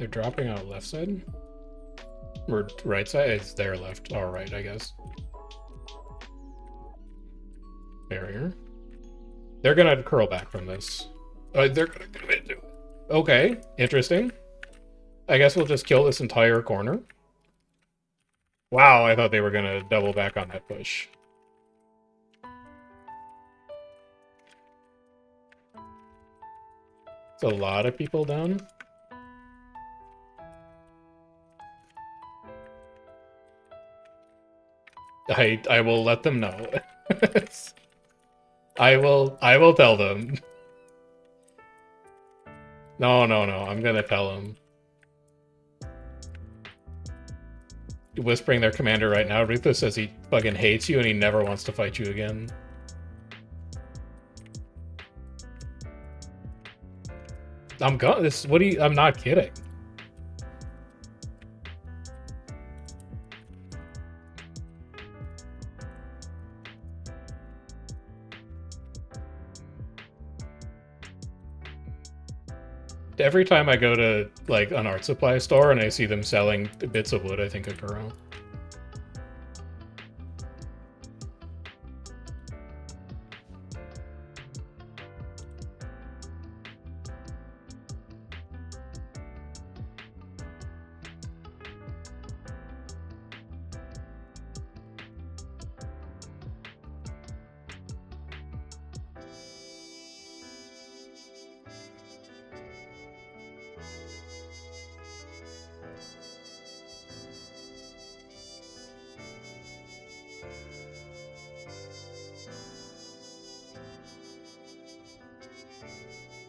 They're dropping out left side? Or right side? It's their left. All right, I guess. Barrier. They're gonna curl back from this. They're gonna commit to it. Okay, interesting. I guess we'll just kill this entire corner. Wow, I thought they were gonna double back on that push. It's a lot of people down. I will let them know. I will tell them. No, I'm gonna tell them. Whispering their commander right now. Ruthless says he fucking hates you and he never wants to fight you again. I'm going. This. What do you? I'm not kidding. Every time I go to like an art supply store and I see them selling bits of wood, I think of Kuro.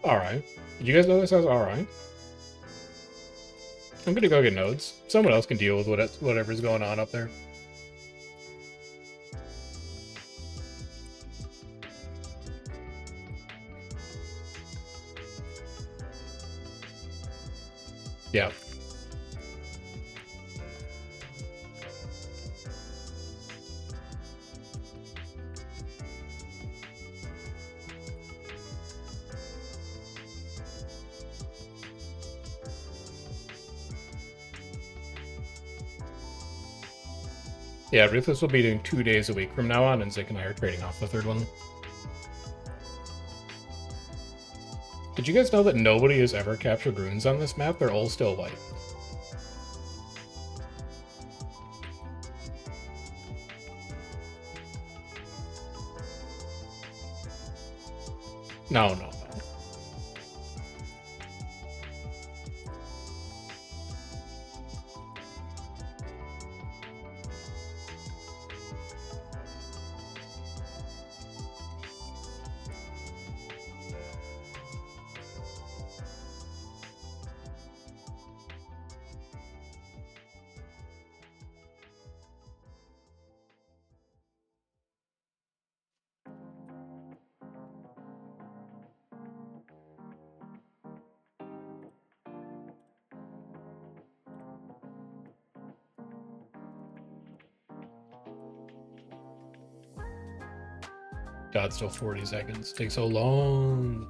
Alright. Did you guys know this has alright? I'm gonna go get nodes. Someone else can deal with whatever's going on up there. Yeah. Yeah, Ruthless will be doing 2 days a week from now on, and Zik and I are trading off the third one. Did you guys know that nobody has ever captured runes on this map? They're all still white. No. God, still 40 seconds. Takes so long.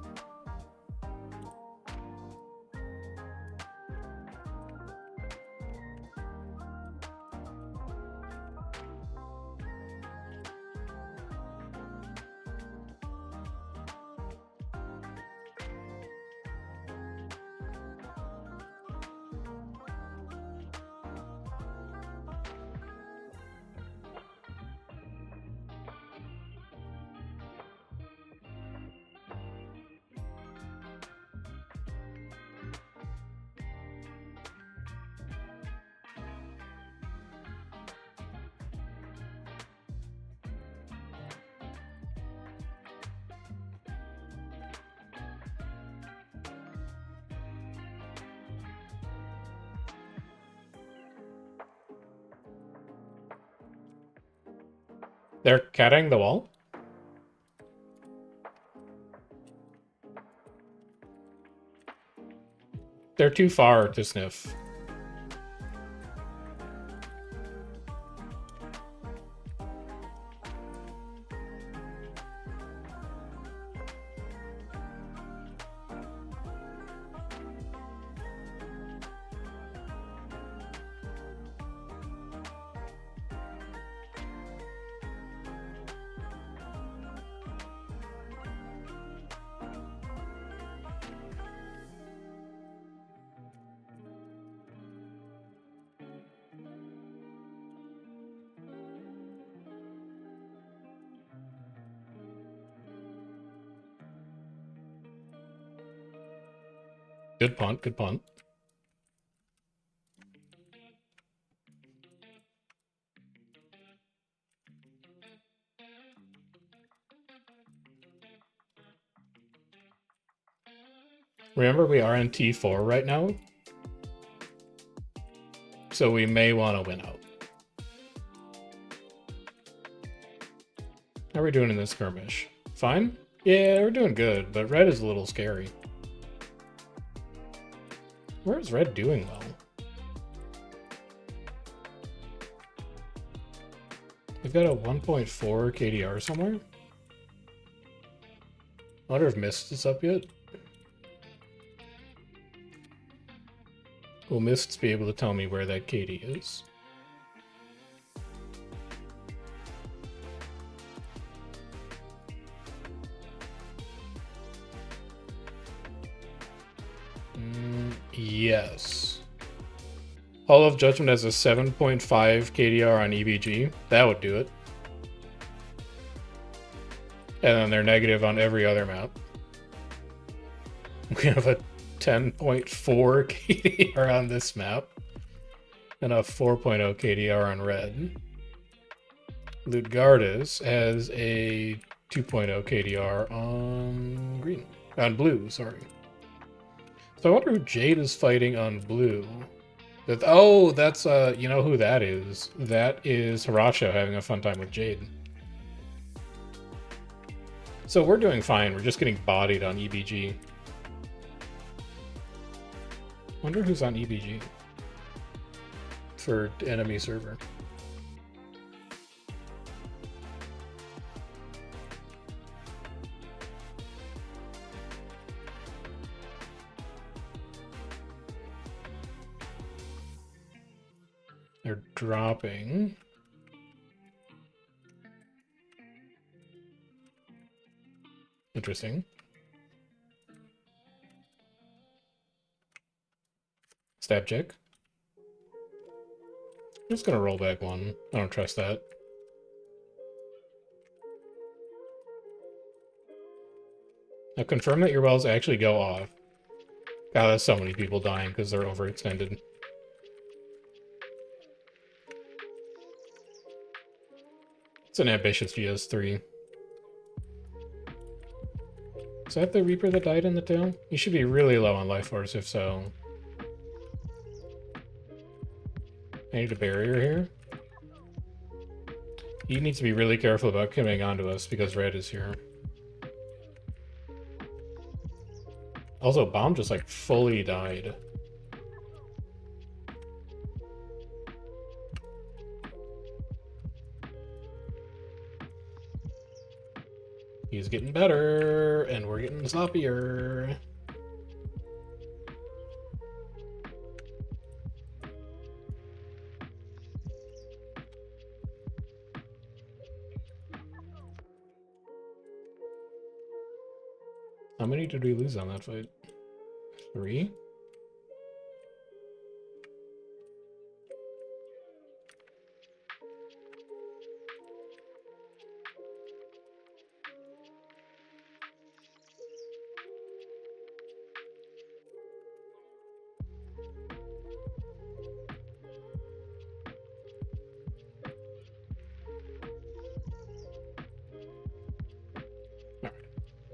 They're catting the wall? They're too far to sniff. Good punt, good punt. Remember, we are in T4 right now, so we may want to win out. How are we doing in this skirmish? Fine? Yeah, we're doing good, but red is a little scary. Where is red doing well? We've got a 1.4 KDR somewhere. I wonder if Mist is up yet. Will Mists be able to tell me where that KD is? Yes. Hall of Judgment has a 7.5 KDR on EBG. That would do it. And then they're negative on every other map. We have a 10.4 KDR on this map. And a 4.0 KDR on red. Ludgardus has a 2.0 KDR on green. On blue, sorry. So I wonder who Jade is fighting on blue. Oh, that's, you know who that is. That is Haracho having a fun time with Jade. So we're doing fine. We're just getting bodied on EBG. Wonder who's on EBG for enemy server. They're dropping. Interesting. Stab check. I'm just gonna roll back one. I don't trust that. Now confirm that your wells actually go off. God, that's so many people dying because they're overextended. It's an ambitious GS3. Is that the Reaper that died in the tail? You should be really low on life force if so. I need a barrier here. You need to be really careful about coming onto us because red is here. Also, bomb just like fully died. He's getting better, and we're getting sloppier. How many did we lose on that fight? 3?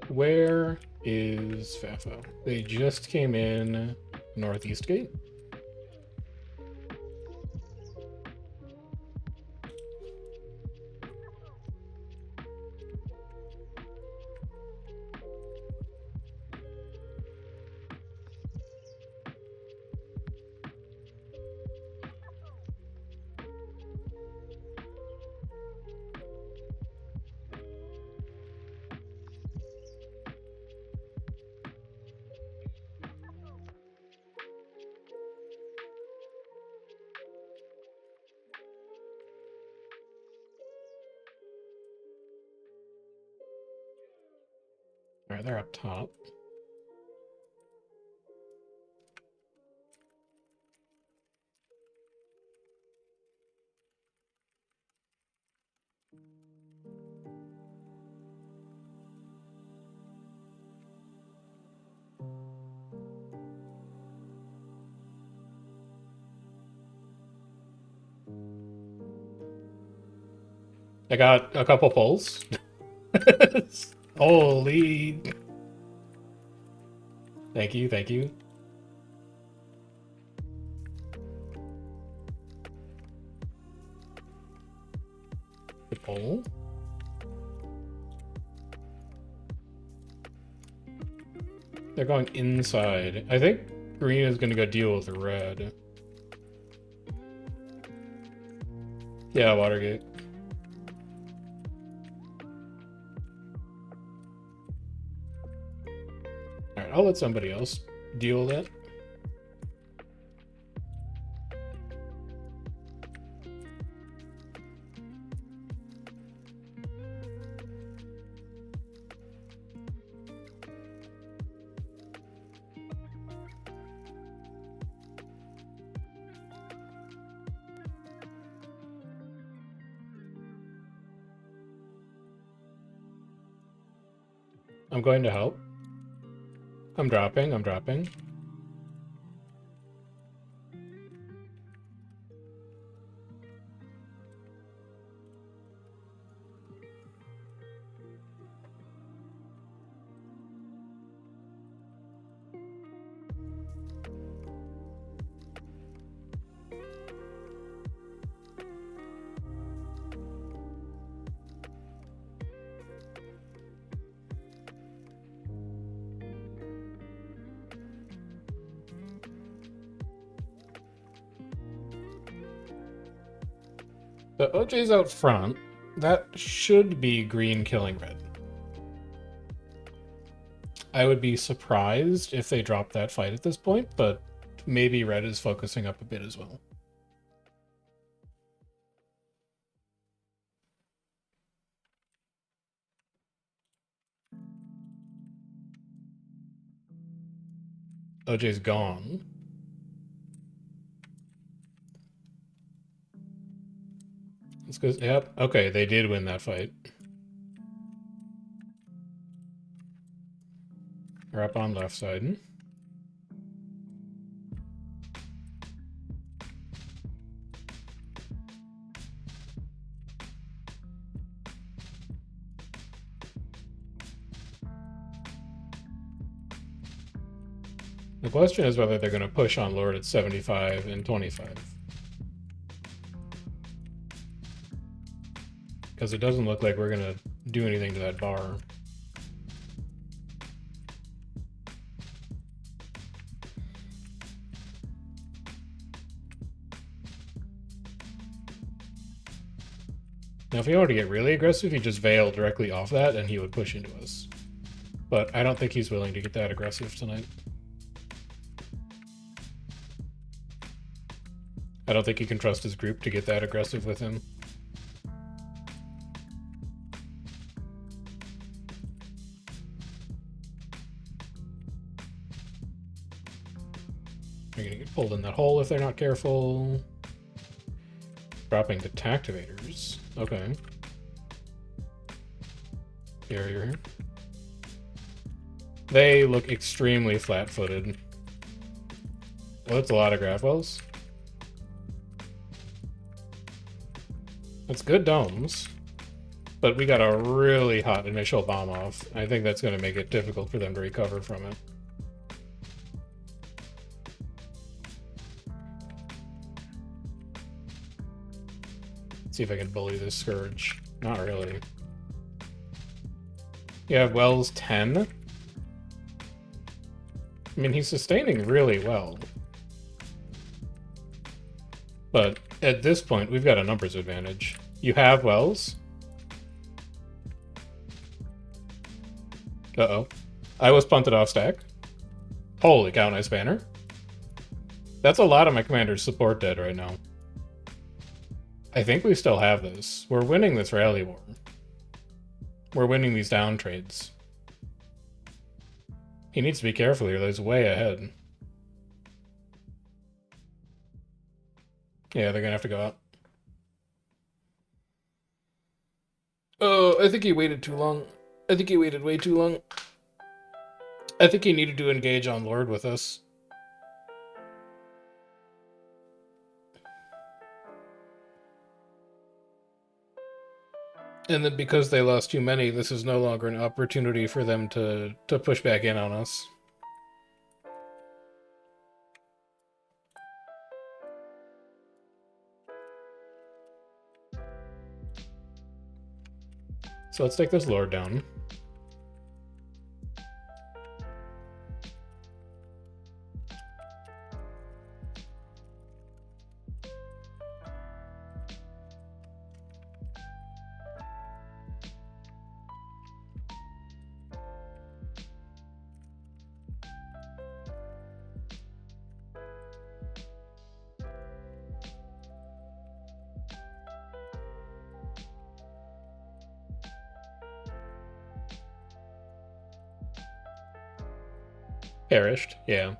Where is Fafo? They just came in Northeast Gate. All right, they're up top. I got a couple pulls. Holy. Thank you, thank you. The pull. They're going inside. I think green is going to go deal with the red. Yeah, Watergate. Alright, I'll let somebody else deal with that. I'm going to help. I'm dropping, I'm dropping. The OJ's out front. That should be green killing red. I would be surprised if they drop that fight at this point, but maybe red is focusing up a bit as well. OJ's gone. Let's go. Yep. Okay, they did win that fight. We're up on left side. The question is whether they're going to push on Lord at 75 and 25. Because it doesn't look like we're going to do anything to that bar. Now, if he wanted to get really aggressive, he'd just veil directly off that and he would push into us. But I don't think he's willing to get that aggressive tonight. I don't think he can trust his group to get that aggressive with him. They're gonna get pulled in that hole if they're not careful. Dropping the Tactivators. Okay. Barrier. They look extremely flat-footed. Well, that's a lot of Grafwells. That's good domes. But we got a really hot initial bomb off. I think that's going to make it difficult for them to recover from it. Let's see if I can bully this Scourge. Not really. You have Wells 10. I mean, he's sustaining really well. But at this point, we've got a numbers advantage. You have Wells. Uh-oh. I was punted off stack. Holy cow, nice banner. That's a lot of my commander's support dead right now. I think we still have this. We're winning this rally war. We're winning these down trades. He needs to be careful here, he's way ahead. Yeah, they're gonna have to go up. Oh, I think he waited too long. I think he waited way too long. I think he needed to engage on Lord with us. And then because they lost too many, this is no longer an opportunity for them to push back in on us. So let's take this lord down. Perished, yeah.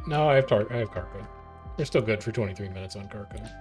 No, I have Karka. We're still good for 23 minutes on Karka.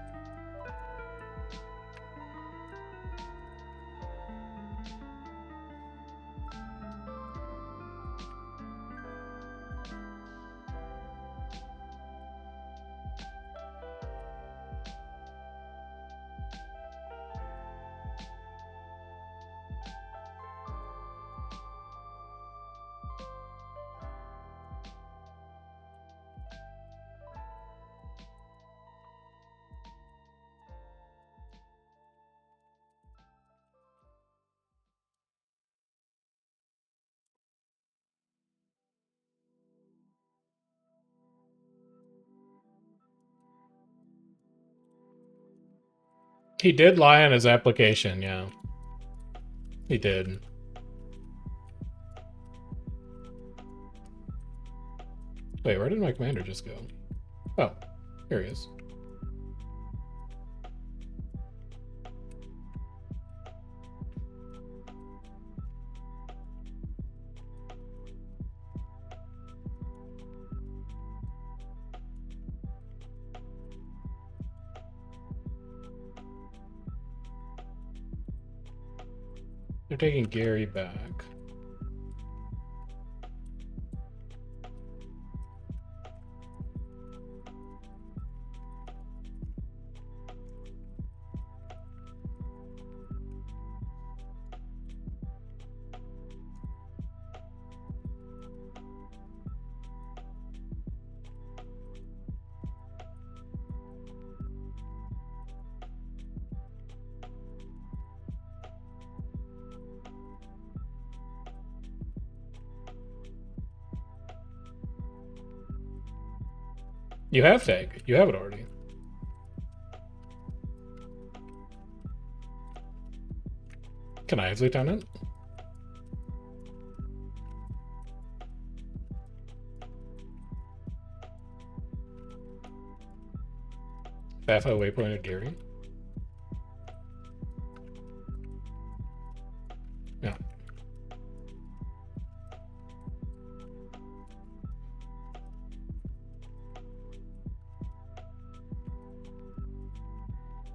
He did lie on his application, yeah. He did. Wait, where did my commander just go? Oh, here he is. They're taking Gary back. You have tag. You have it already. Can I have Lieutenant? FAFA waypointed Gary? Yeah.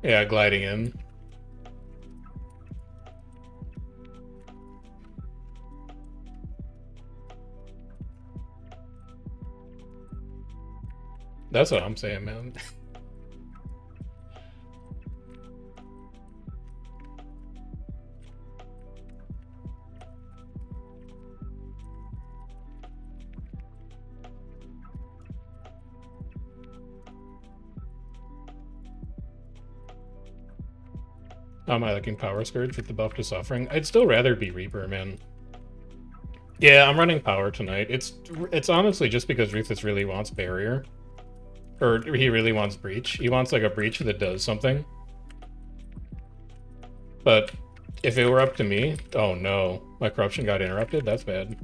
Yeah, gliding in. That's what I'm saying, man. Am I liking Power Scourge with the buff to Suffering? I'd still rather be Reaper, man. Yeah, I'm running Power tonight. It's honestly just because Rufus really wants Barrier. Or he really wants Breach. He wants like a Breach that does something. But if it were up to me... Oh no, my corruption got interrupted? That's bad.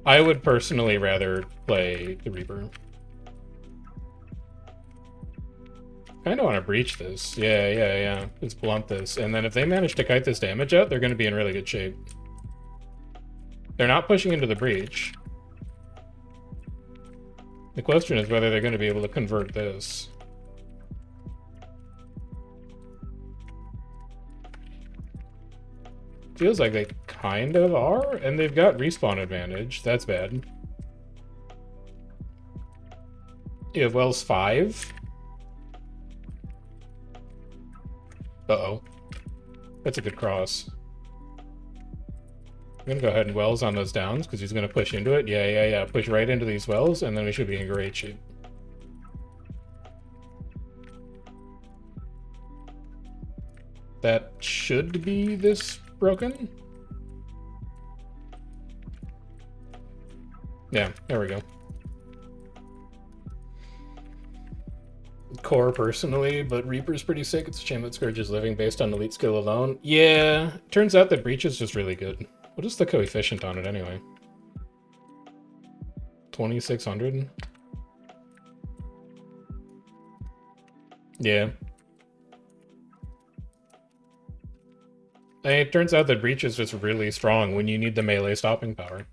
I would personally rather play the Reaper. Kind of want to breach this. Yeah. Let's blunt this. And then if they manage to kite this damage out, they're going to be in really good shape. They're not pushing into the breach. The question is whether they're going to be able to convert this. Feels like they kind of are, and they've got respawn advantage. That's bad. You have Wells 5. Uh-oh. That's a good cross. I'm gonna go ahead and Wells on those downs, because he's gonna push into it. Yeah. Push right into these Wells, and then we should be in great shape. That should be this broken. Yeah, there we go. Core personally, but Reaper's pretty sick. It's a shame that Scourge is living based on elite skill alone. Yeah, turns out that Breach is just really good. What is the coefficient on it anyway? 2600? Yeah. It turns out that Breach is just really strong when you need the melee stopping power.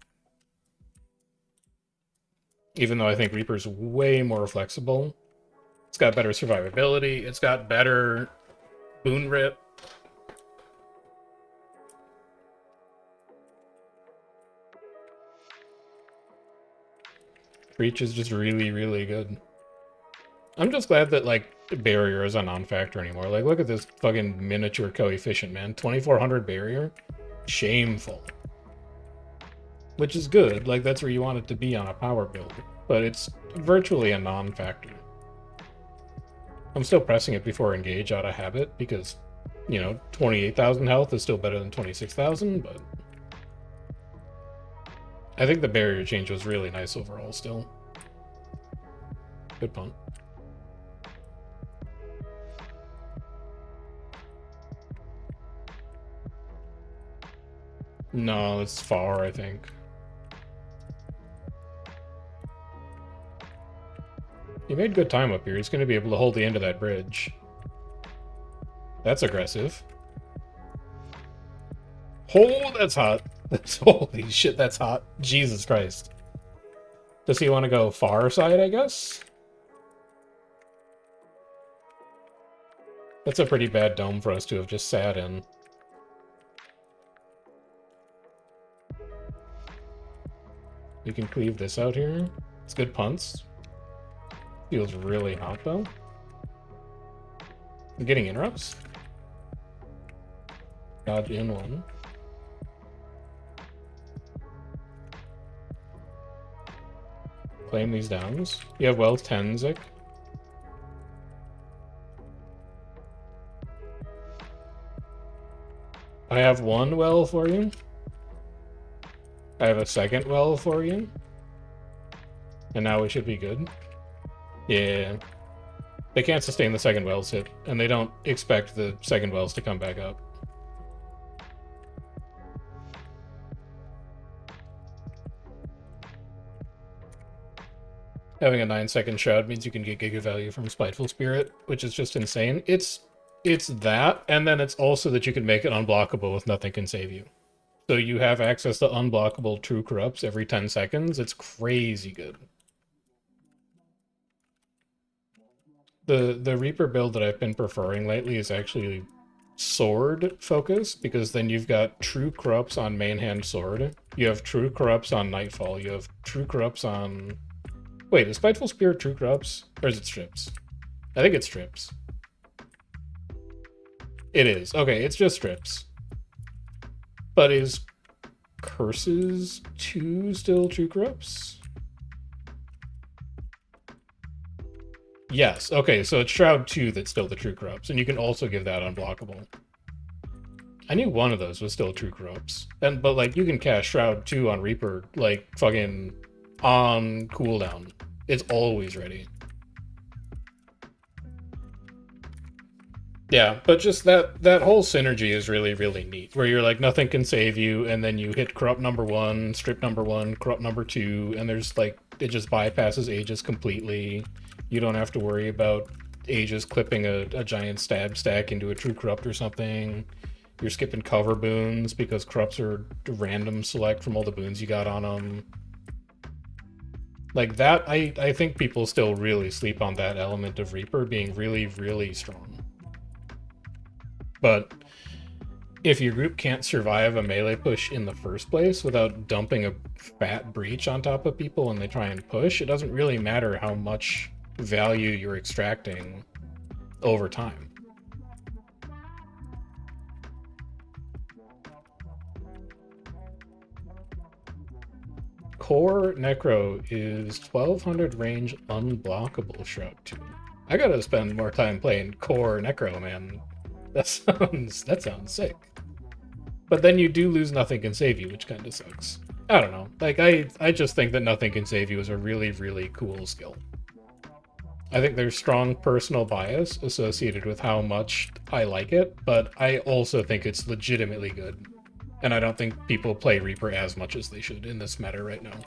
Even though I think Reaper's way more flexible. It's got better survivability. It's got better boon rip. Breach is just really, really good. I'm just glad that, like, barrier is a non-factor anymore. Like, look at this fucking miniature coefficient, man. 2400 barrier? Shameful. Which is good. Like, that's where you want it to be on a power build. But it's virtually a non-factor. I'm still pressing it before engage out of habit because, you know, 28,000 health is still better than 26,000, but I think the barrier change was really nice overall still. Good punt. No, it's far, I think. He made good time up here. He's going to be able to hold the end of that bridge. That's aggressive. Oh, that's hot. Holy shit, that's hot. Jesus Christ. Does he want to go far side, I guess? That's a pretty bad dome for us to have just sat in. We can cleave this out here. It's good punts. Feels really hot, though. I'm getting interrupts. Dodge in one. Claim these downs. You have Wells 10, Zik. I have one well for you. I have a second well for you. And now we should be good. Yeah. They can't sustain the second Wells hit, and they don't expect the second Wells to come back up. Having a 9-second shroud means you can get Giga value from Spiteful Spirit, which is just insane. It's that, and then it's also that you can make it unblockable with nothing can save you. So you have access to unblockable True Corrupts every 10 seconds. It's crazy good. The Reaper build that I've been preferring lately is actually sword focused, because then you've got True Corrupts on main hand sword. You have True Corrupts on Nightfall. You have True Corrupts on... Wait, is Spiteful Spirit True Corrupts? Or is it strips? I think it's strips. It is. Okay, it's just strips. But is Curses 2 still True Corrupts? Yes, okay, so it's Shroud 2 that's still the True Corrupts, and you can also give that unblockable. I knew one of those was still True Corrupts. But like you can cast Shroud 2 on Reaper like fucking on cooldown. It's always ready. Yeah, but just that whole synergy is really, really neat. Where you're like nothing can save you, and then you hit corrupt number 1, strip number 1, corrupt number 2, and there's like it just bypasses Aegis completely. You don't have to worry about Aegis clipping a giant stab stack into a true corrupt or something. You're skipping cover boons because corrupts are random select from all the boons you got on them. Like that, I think people still really sleep on that element of Reaper being really, really strong. But if your group can't survive a melee push in the first place without dumping a fat breach on top of people when they try and push, it doesn't really matter how much value you're extracting over time. Core Necro is 1200 range unblockable Shroud 2. I gotta spend more time playing Core Necro, man. That sounds sick. But then you do lose Nothing Can Save You, which kind of sucks. I don't know. Like, I just think that Nothing Can Save You is a really, really cool skill. I think there's strong personal bias associated with how much I like it, but I also think it's legitimately good. And I don't think people play Reaper as much as they should in this meta right now.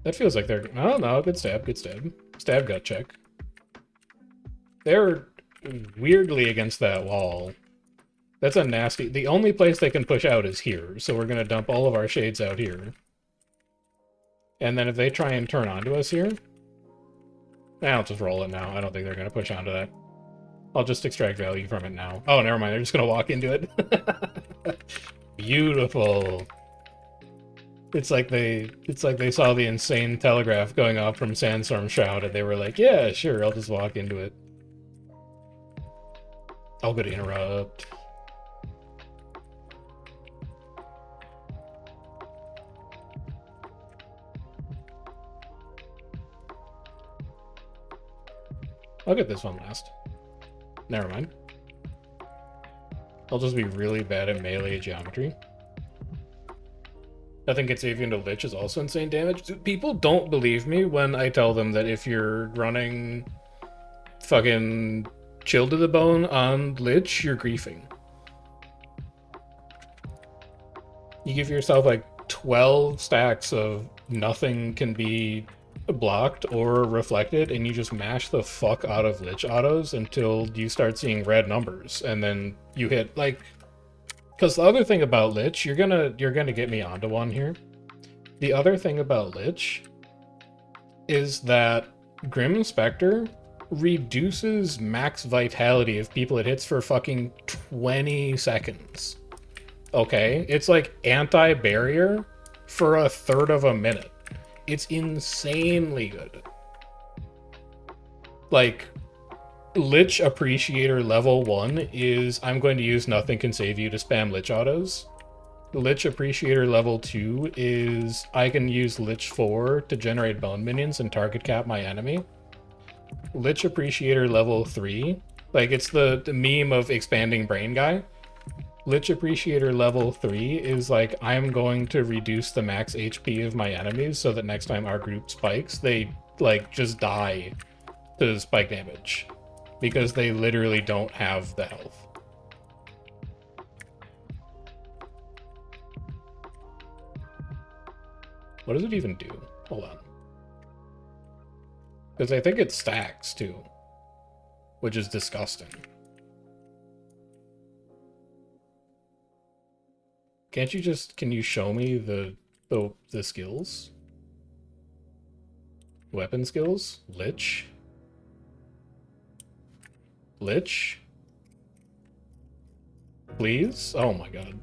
That feels like they're... Oh, no, good stab, good stab. Stab gut check. They're weirdly against that wall. That's a nasty... The only place they can push out is here, so we're going to dump all of our shades out here. And then if they try and turn onto us here... I'll just roll it now. I don't think they're going to push onto that. I'll just extract value from it now. Oh, never mind. They're just going to walk into it. Beautiful. It's like they saw the insane telegraph going off from Sandstorm Shroud, and they were like, yeah, sure, I'll just walk into it. I'll go to interrupt. I'll get this one last. Never mind. I'll just be really bad at melee geometry. Nothing Can Save You into Lich is also insane damage. People don't believe me when I tell them that if you're running fucking Chill to the Bone on Lich, you're griefing. You give yourself like 12 stacks of nothing can be blocked or reflected, and you just mash the fuck out of Lich autos until you start seeing red numbers, and then you hit like... Because the other thing about Lich, you're gonna get me onto one here. The other thing about Lich is that Grim Spectre reduces max vitality of people it hits for fucking 20 seconds. Okay? It's like anti-barrier for a third of a minute. It's insanely good. Like, Lich Appreciator level 1 is I'm going to use Nothing Can Save You to spam Lich autos. Lich Appreciator level 2 is I can use Lich 4 to generate bone minions and target cap my enemy. Lich Appreciator level 3, like it's the meme of expanding brain guy. Lich Appreciator level 3 is like I'm going to reduce the max HP of my enemies so that next time our group spikes, they like just die to spike damage. Because they literally don't have the health. What does it even do? Hold on. Because I think it stacks, too. Which is disgusting. Can't you just... Can you show me the skills? Weapon skills? Lich? Lich? Please? Oh my god.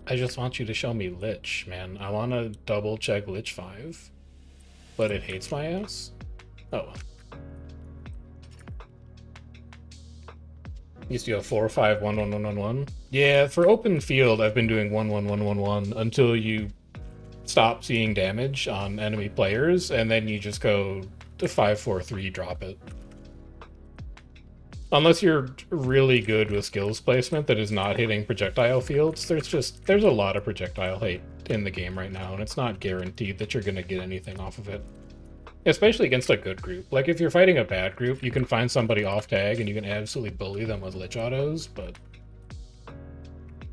I just want you to show me Lich, man. I want to double check Lich 5. But it hates my ass? Oh. Used to go 4, 5, 1, 1, 1, 1, 1. Yeah, for open field, I've been doing 1, 1, 1, 1, 1 until you stop seeing damage on enemy players, and then you just go to 5, 4, 3, drop it. Unless you're really good with skills placement that is not hitting projectile fields, there's a lot of projectile hate in the game right now, and it's not guaranteed that you're going to get anything off of it. Especially against a good group. Like, if you're fighting a bad group, you can find somebody off tag and you can absolutely bully them with lich autos, but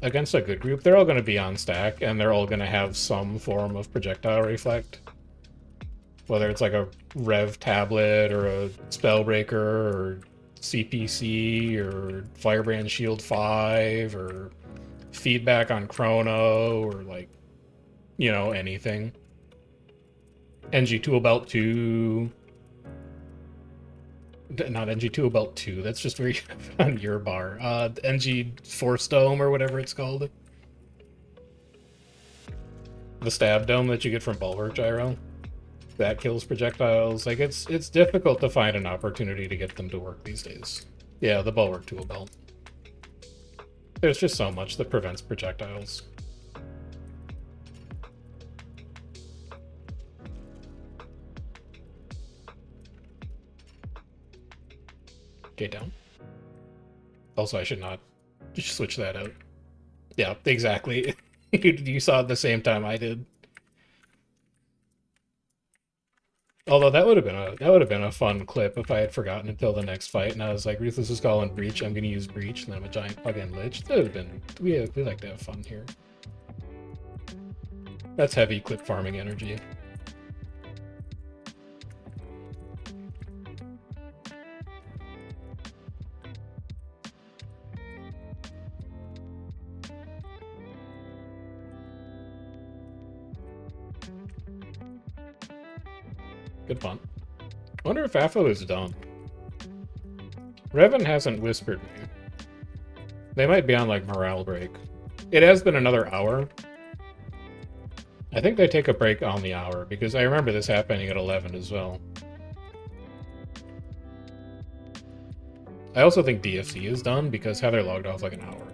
against a good group, they're all going to be on stack, and they're all going to have some form of projectile reflect. Whether it's like a Rev tablet, or a Spellbreaker, or CPC, or Firebrand Shield 5, or feedback on Chrono, or like, you know, anything. NG Tool Belt 2. Not NG Tool Belt 2, that's just very on your bar. NG Force Dome, or whatever it's called. The stab dome that you get from Bulwark Gyro. That kills projectiles. Like, it's difficult to find an opportunity to get them to work these days. Yeah, the Bulwark Tool Belt. There's just so much that prevents projectiles. Okay, down. Also, I should not just switch that out. Yeah, exactly. You saw it at the same time I did. Although that would have been a fun clip if I had forgotten until the next fight, and I was like, Ruthless is calling Breach, I'm gonna use Breach, and then I'm a giant plug-in Lich. That would have been... We like to have fun here. That's heavy clip farming energy. Good fun. Wonder if AFO is done. Revan hasn't whispered me. They might be on, like, morale break. It has been another hour. I think they take a break on the hour, because I remember this happening at 11 as well. I also think DFC is done, because Heather logged off like an hour ago.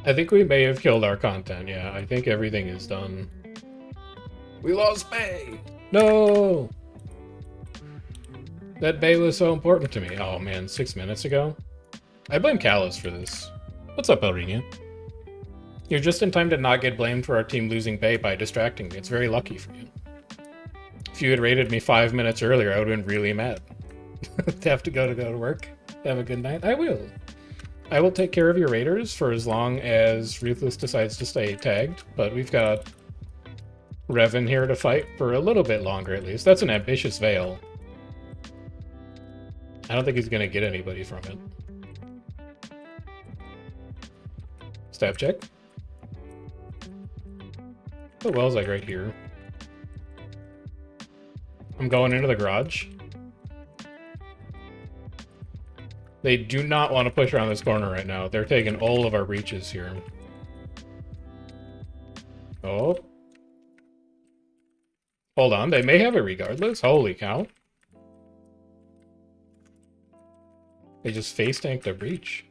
I think we may have killed our content, yeah. I think everything is done. We lost Bay! No! That Bay was so important to me. Oh man, 6 minutes ago? I blame Callus for this. What's up, Elrenia? You're just in time to not get blamed for our team losing Bay by distracting me. It's very lucky for you. If you had raided me 5 minutes earlier, I would have been really mad. Have to go to work? Have a good night? I will. I will take care of your raiders for as long as Ruthless decides to stay tagged, but we've got Revan here to fight for a little bit longer at least. That's an ambitious veil. I don't think he's going to get anybody from it. Stab check. The well's like right here. I'm going into the garage. They do not want to push around this corner right now. They're taking all of our breaches here. Oh. Hold on, they may have it regardless. Holy cow. They just face tanked their breach.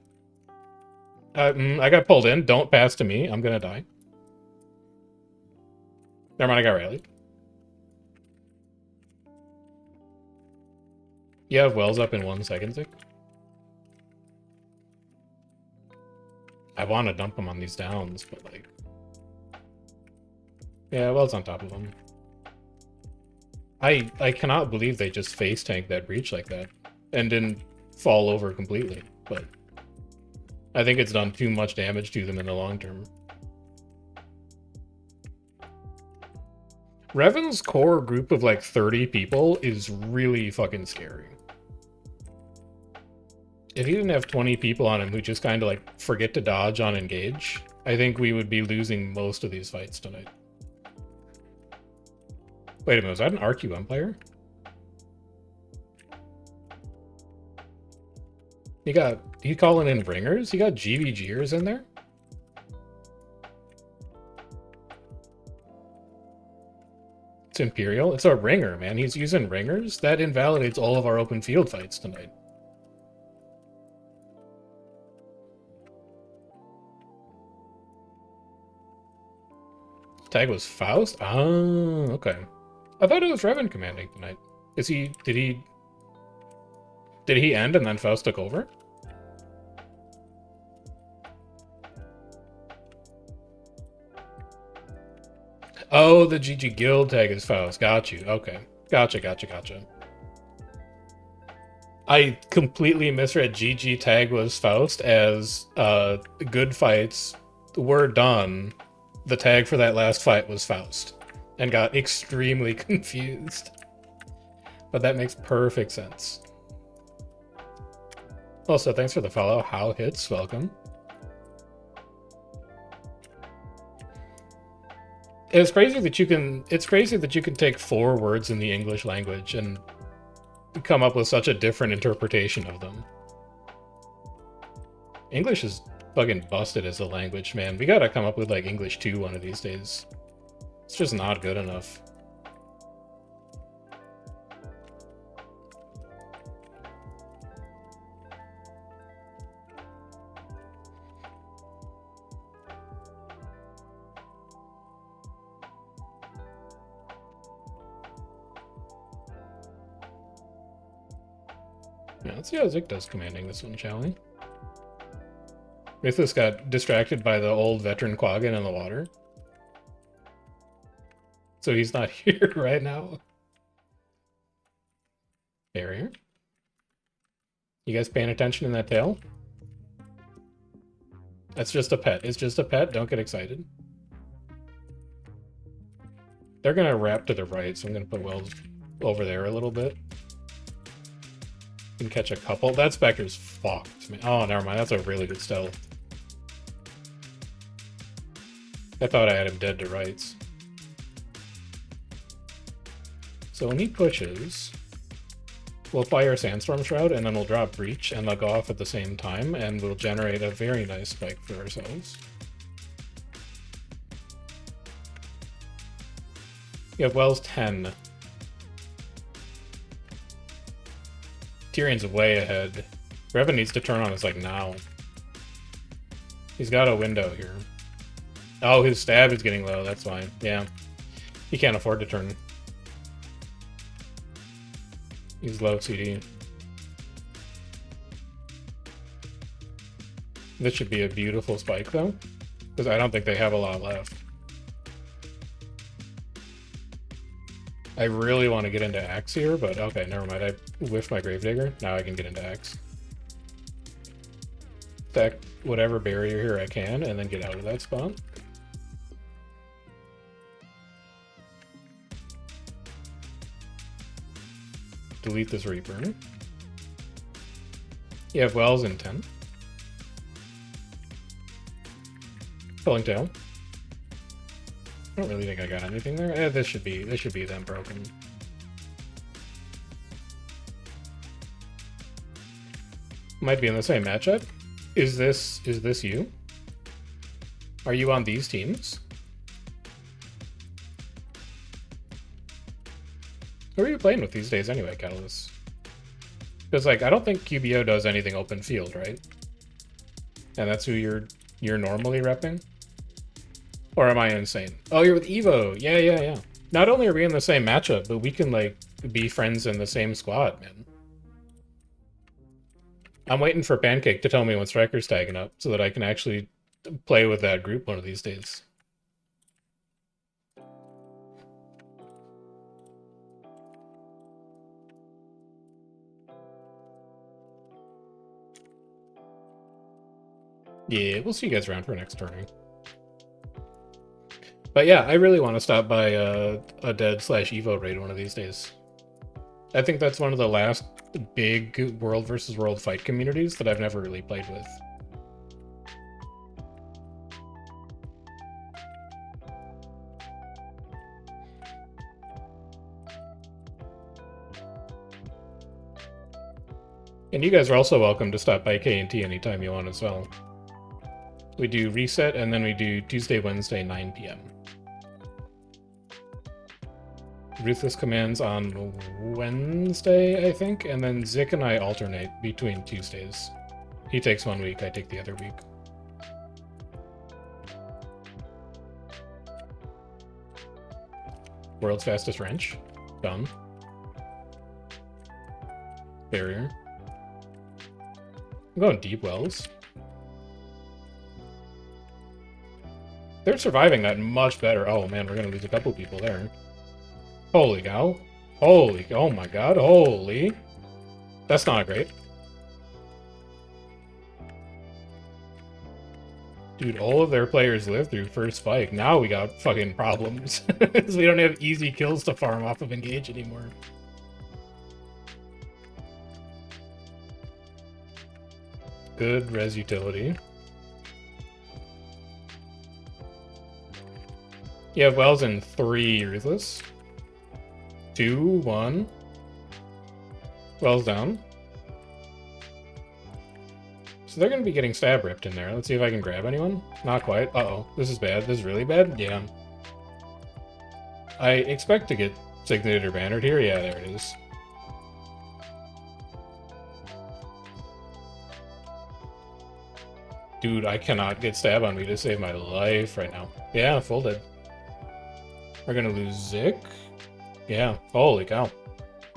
I got pulled in. Don't pass to me. I'm gonna die. Never mind, I got rallied. You have wells up in 1 second, Zick? I want to dump them on these downs, but like... Yeah, well, it's on top of them. I cannot believe they just face tanked that breach like that and didn't fall over completely, but I think it's done too much damage to them in the long term. Revan's core group of like 30 people is really fucking scary. If he didn't have 20 people on him who just kind of like forget to dodge on engage, I think we would be losing most of these fights tonight. Wait a minute, was that an RQM player? He calling in ringers? He got GVGers in there? It's Imperial. It's a ringer, man. He's using ringers? That invalidates all of our open field fights tonight. Tag was Faust? Oh, okay. I thought it was Revan commanding tonight. Did he end and then Faust took over? Oh, the GG guild tag is Faust. Got you. Okay. Gotcha. I completely misread GG tag was Faust as good fights were done. The tag for that last fight was Faust. And got extremely confused. But that makes perfect sense. Also, thanks for the follow. How hits, welcome. It's crazy that you can take 4 words in the English language and come up with such a different interpretation of them. English is fucking busted as a language, man. We gotta come up with like English 2 one of these days. It's just not good enough. Yeah, let's see how Zik does commanding this one, shall we? Mythos got distracted by the old veteran Quaggan in the water. So he's not here right now. Barrier. You guys paying attention in that tail? That's just a pet. It's just a pet. Don't get excited. They're going to wrap to the right, so I'm going to put Wells over there a little bit. Can catch a couple. That Spectre's fucked, man. Oh, never mind. That's a really good stealth. I thought I had him dead to rights. So when he pushes, we'll fire Sandstorm Shroud, and then we'll drop Breach, and they'll go off at the same time, and we'll generate a very nice spike for ourselves. You have Wells 10. Tyrion's way ahead. Revan needs to turn on us like now. He's got a window here. Oh, his stab is getting low, that's why. Yeah. He can't afford to turn. He's low CD. This should be a beautiful spike though, because I don't think they have a lot left. I really want to get into Axe here, but okay, never mind. I whiffed my Gravedigger. Now I can get into Axe. Stack whatever barrier here I can, and then get out of that spot. Delete this Reaper. You have Wells in 10. Pulling Tail. I don't really think I got anything there. This should be them broken. Might be in the same matchup. Is this you? Are you on these teams? Who are you playing with these days anyway, Catalyst? Because like I don't think QBO does anything open field, right? And that's who you're normally repping? Or am I insane? Oh, you're with Evo. Yeah. Not only are we in the same matchup, but we can, like, be friends in the same squad, man. I'm waiting for Pancake to tell me when Striker's tagging up so that I can actually play with that group one of these days. Yeah, we'll see you guys around for next tourney. But yeah, I really want to stop by a dead/Evo raid one of these days. I think that's one of the last big world versus world fight communities that I've never really played with. And you guys are also welcome to stop by K&T anytime you want as well. We do reset, and then we do Tuesday, Wednesday, 9 p.m. Ruthless commands on Wednesday, I think, and then Zik and I alternate between Tuesdays. He takes 1 week, I take the other week. World's fastest wrench. Done. Barrier. I'm going deep wells. They're surviving that much better. Oh man, we're gonna lose a couple people there. Holy cow. Holy, oh my god, holy. That's not great. Dude, all of their players lived through first spike. Now we got fucking problems. Because we don't have easy kills to farm off of engage anymore. Good res utility. You have wells in 3 Ruthless. 2, 1. Wells down. So they're going to be getting stab ripped in there. Let's see if I can grab anyone. Not quite. Uh-oh. This is bad. This is really bad? Yeah. I expect to get signated or bannered here. Yeah, there it is. Dude, I cannot get stab on me to save my life right now. Yeah, full dead. We're gonna lose Zik. Yeah, holy cow.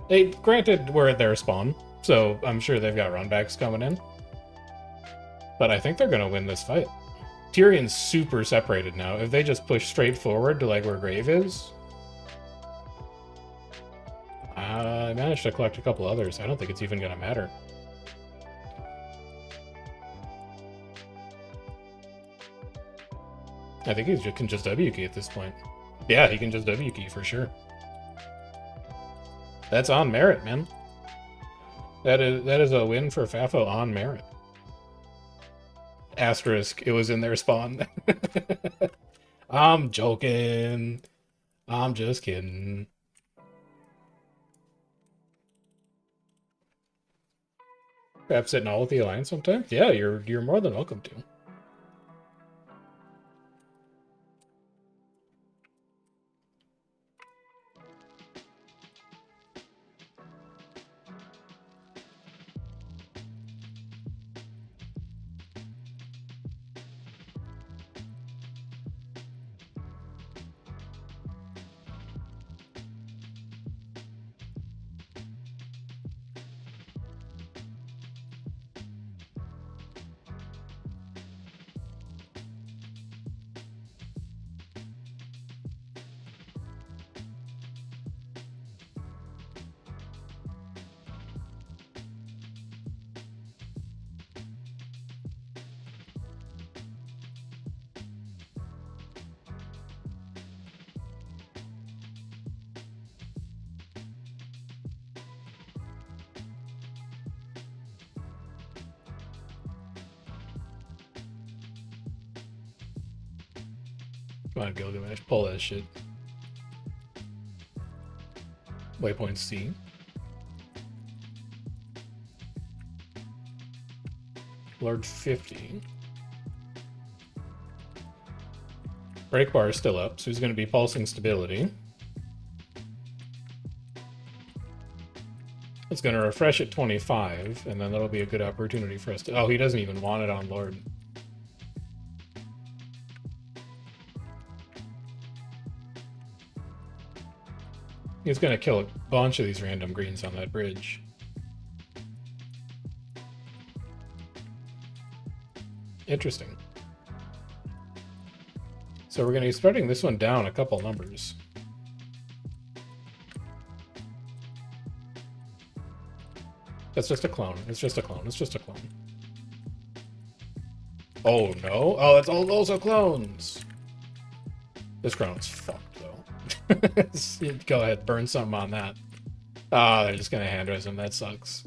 They, granted, we're at their spawn, so I'm sure they've got runbacks coming in. But I think they're gonna win this fight. Tyrion's super separated now. If they just push straight forward to like where Grave is... I managed to collect a couple others. I don't think it's even gonna matter. I think he can just W key at this point. Yeah, he can just W key for sure. That's on merit, man. That is a win for Fafo on merit. Asterisk, it was in their spawn. I'm joking. I'm just kidding. Perhaps sit in all with the Alliance sometime? Yeah, you're more than welcome to. Come on, Gilgamesh, pull that shit. Waypoint C. Lord 50. Break bar is still up, so he's going to be pulsing stability. It's going to refresh at 25, and then that'll be a good opportunity for us to... Oh, he doesn't even want it on Lord. He's going to kill a bunch of these random greens on that bridge. Interesting. So we're going to be spreading this one down a couple numbers. That's just a clone. It's just a clone. It's just a clone. Oh, no. Oh, it's all also clones. This crown's fucked, though. Go ahead, burn something on that. Ah, they're just going to hand res him. That sucks.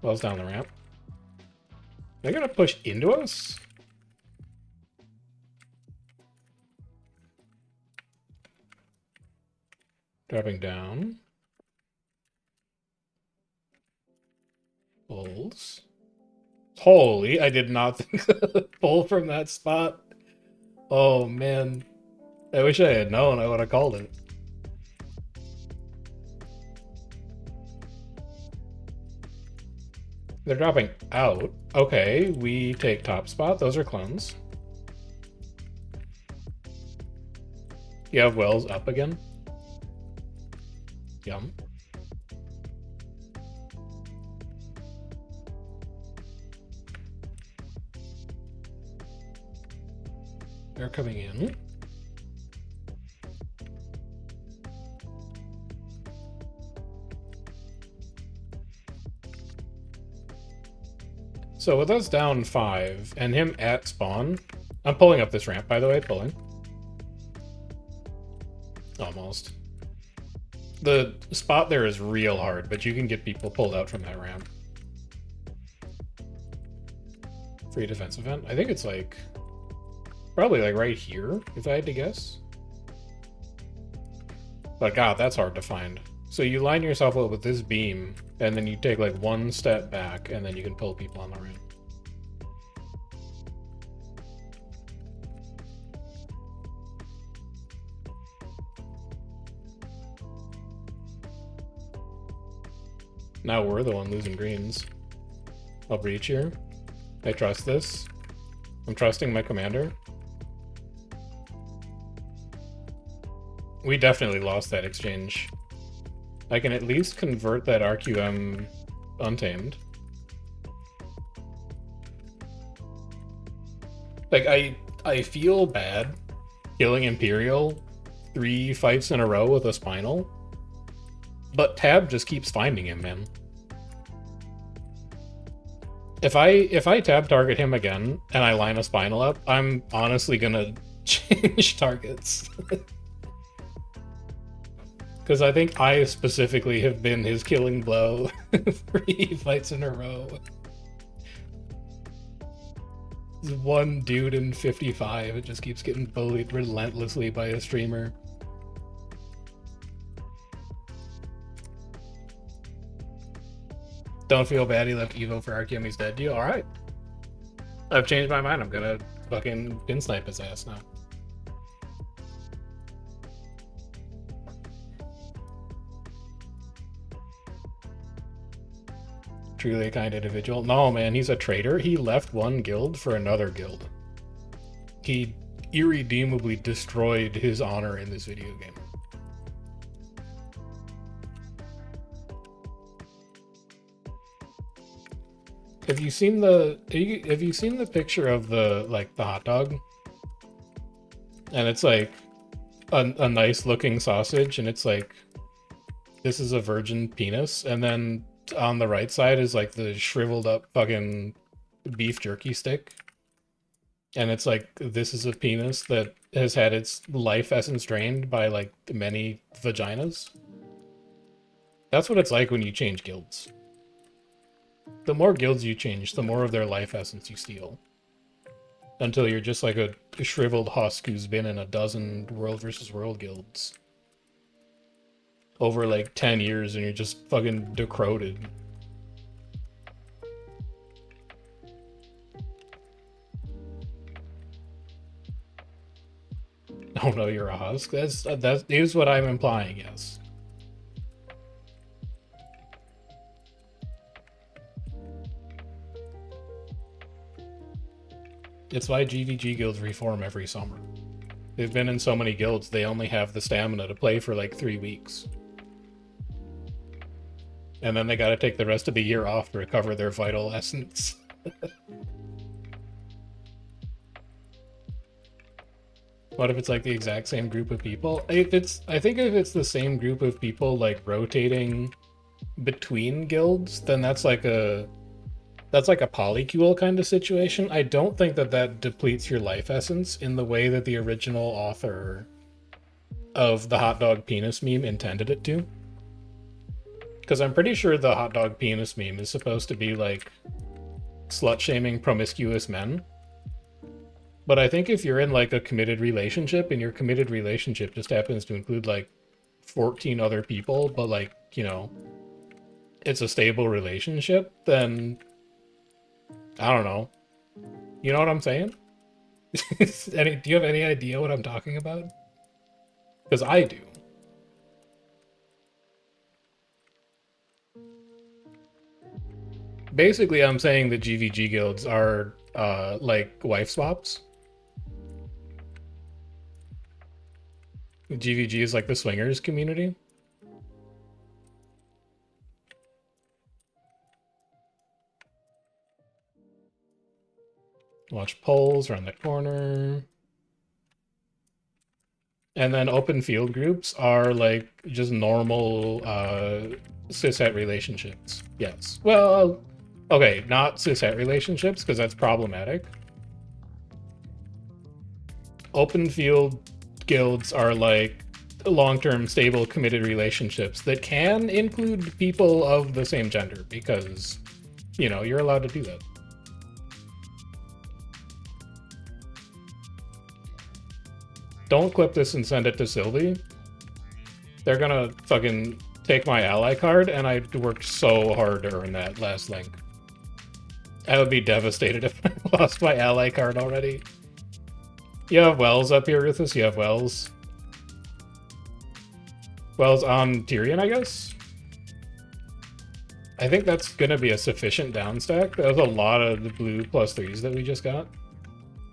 Well's down the ramp. They're going to push into us? Dropping down. Holy, I did not think pull from that spot. Oh man. I wish I had known, I would have called it. They're dropping out. Okay, we take top spot. Those are clones. You have wells up again? Yum. They're coming in. So with us down 5 and him at spawn, I'm pulling up this ramp, by the way, pulling. Almost. The spot there is real hard, but you can get people pulled out from that ramp. Free defense event? I think it's like, probably like right here, if I had to guess. But god, that's hard to find. So you line yourself up with this beam, and then you take like one step back, and then you can pull people on the ramp. Now we're the one losing greens. I'll breach here. I trust this. I'm trusting my commander. We definitely lost that exchange. I can at least convert that RQM untamed. Like, I feel bad killing Imperial 3 fights in a row with a Spinal, but Tab just keeps finding him, man. If I Tab target him again and I line a Spinal up, I'm honestly gonna change targets. Because I think I specifically have been his killing blow 3 fights in a row. There's one dude in 55, it just keeps getting bullied relentlessly by a streamer. Don't feel bad he left Evo for Arceum, he's dead. You alright? I've changed my mind, I'm gonna fucking pin snipe his ass now. Truly a kind individual. No, man, he's a traitor. He left one guild for another guild. He irredeemably destroyed his honor in this video game. Have you seen the picture of the hot dog? And it's like a nice looking sausage, and it's like, this is a virgin penis, and then on the right side is like the shriveled up fucking beef jerky stick, and it's like, this is a penis that has had its life essence drained by like many vaginas. That's what it's like when you change guilds. The more guilds you change, the more of their life essence you steal, until you're just like a shriveled husk who's been in a dozen world versus world guilds over like 10 years, and you're just fucking decroded. Oh no, you're a husk? That is what I'm implying, yes. It's why GVG guilds reform every summer. They've been in so many guilds, they only have the stamina to play for like 3 weeks. And then they gotta take the rest of the year off to recover their vital essence. What if it's like the exact same group of people? I think if it's the same group of people like rotating between guilds, then that's like a polycule kind of situation. I don't think that depletes your life essence in the way that the original author of the hot dog penis meme intended it to. Because I'm pretty sure the hot dog penis meme is supposed to be like slut-shaming promiscuous men. But I think if you're in like a committed relationship, and your committed relationship just happens to include like 14 other people, but like, you know, it's a stable relationship, then I don't know. You know what I'm saying? Do you have any idea what I'm talking about? Because I do. Basically, I'm saying that GVG guilds are like wife swaps. GVG is like the swingers community. Watch polls around the corner. And then open field groups are like just normal cishet relationships. Yes. Well, okay, not cishet relationships because that's problematic. Open field guilds are like long-term stable committed relationships that can include people of the same gender because, you know, you're allowed to do that. Don't clip this and send it to Sylvie. They're gonna fucking take my ally card, and I worked so hard to earn that last link. I would be devastated if I lost my ally card already. You have Wells up here, Rufus? You have Wells? Wells on Tyrion, I guess? I think that's gonna be a sufficient downstack. That was a lot of the blue +3s that we just got.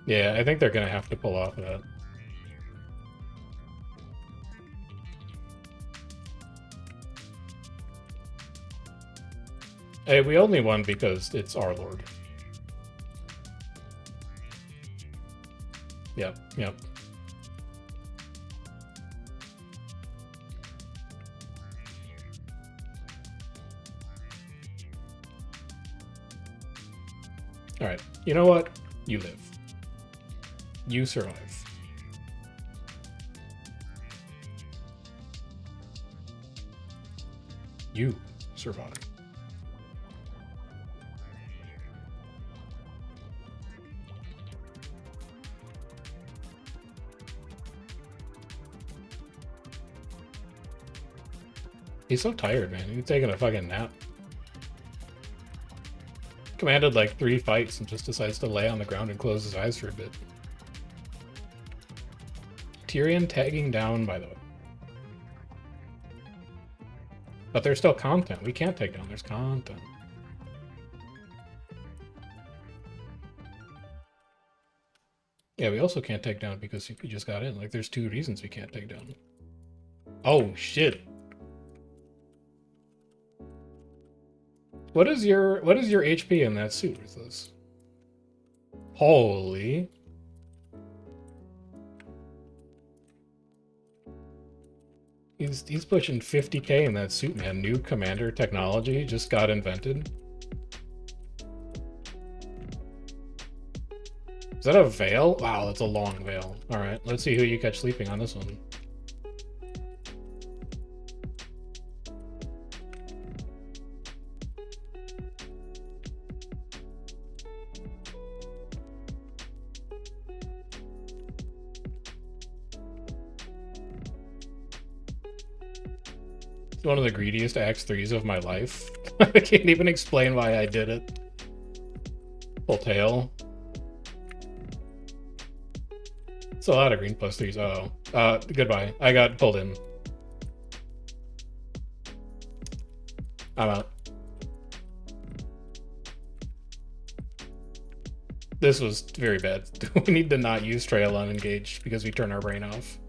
Yeah, I think they're gonna have to pull off that. Hey, we only won because it's our lord. Yep, yep. Alright, you know what? You live. You survive. You survive. He's so tired, man. He's taking a fucking nap. Commanded like 3 fights and just decides to lay on the ground and close his eyes for a bit. Tyrion tagging down, by the way. But there's still content. We can't take down. There's content. Yeah, we also can't take down because we just got in. Like, there's 2 reasons we can't take down. Oh, shit. What is your HP in that suit with this? Holy. He's pushing 50k in that suit, man. New commander technology just got invented. Is that a veil? Wow, that's a long veil. Alright, let's see who you catch sleeping on this one. It's one of the greediest Axe 3s of my life. I can't even explain why I did it. Full tail. It's a lot of green +3s. Oh. Goodbye. I got pulled in. I'm out. This was very bad. We need to not use trail unengaged because we turn our brain off.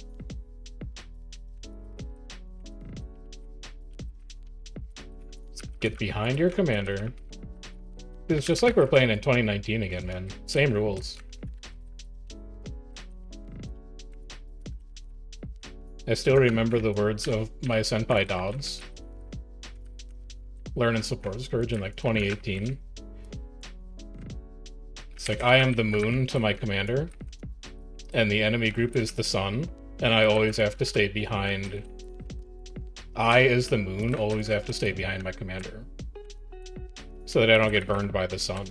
Let's get behind your commander. It's just like we're playing in 2019 again, man. Same rules. I still remember the words of my senpai Dobbs. Learn and support Scourge in like 2018. It's like, I am the moon to my commander, and the enemy group is the sun, and I always have to stay behind. I, as the moon, always have to stay behind my commander, so that I don't get burned by the sun.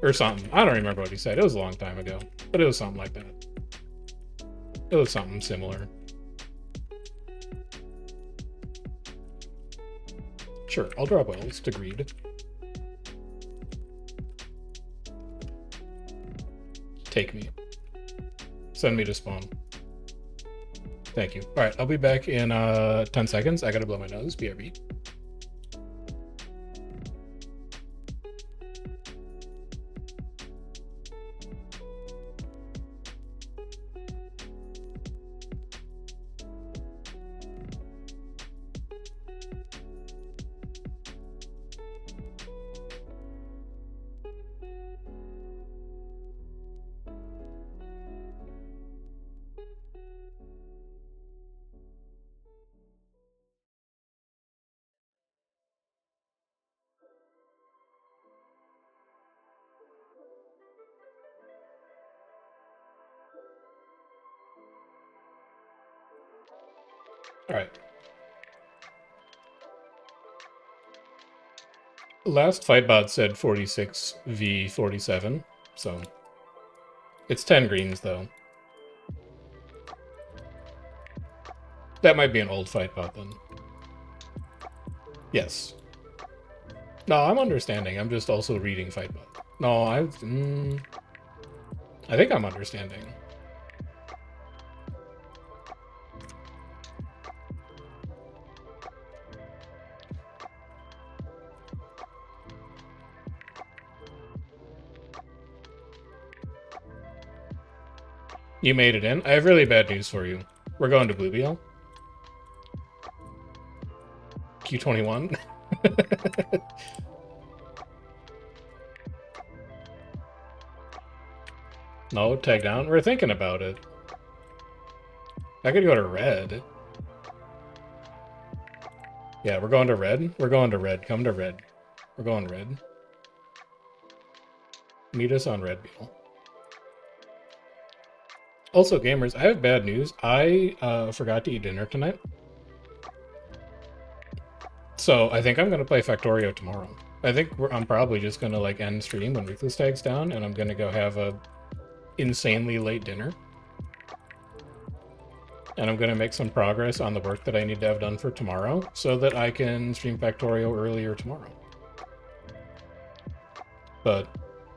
Or something. I don't remember what he said. It was a long time ago, but it was something like that. It was something similar. Sure, I'll draw Wells to greed. Take me. Send me to spawn. Thank you. Alright, I'll be back in 10 seconds. I gotta blow my nose. BRB. Alright. Last fightbot said 46v47, so it's 10 greens though. That might be an old fightbot then. Yes. No, I'm understanding. I'm just also reading fightbot. No, I think I'm understanding. You made it in? I have really bad news for you. We're going to Blue BL. Q21. No, tag down. We're thinking about it. I could go to red. Yeah, we're going to red. We're going to red. Come to red. We're going red. Meet us on red BL. Also, gamers, I have bad news. I forgot to eat dinner tonight. So I think I'm going to play Factorio tomorrow. I think I'm probably just going to like end stream when Ruthless tags down, and I'm going to go have a insanely late dinner. And I'm going to make some progress on the work that I need to have done for tomorrow so that I can stream Factorio earlier tomorrow. But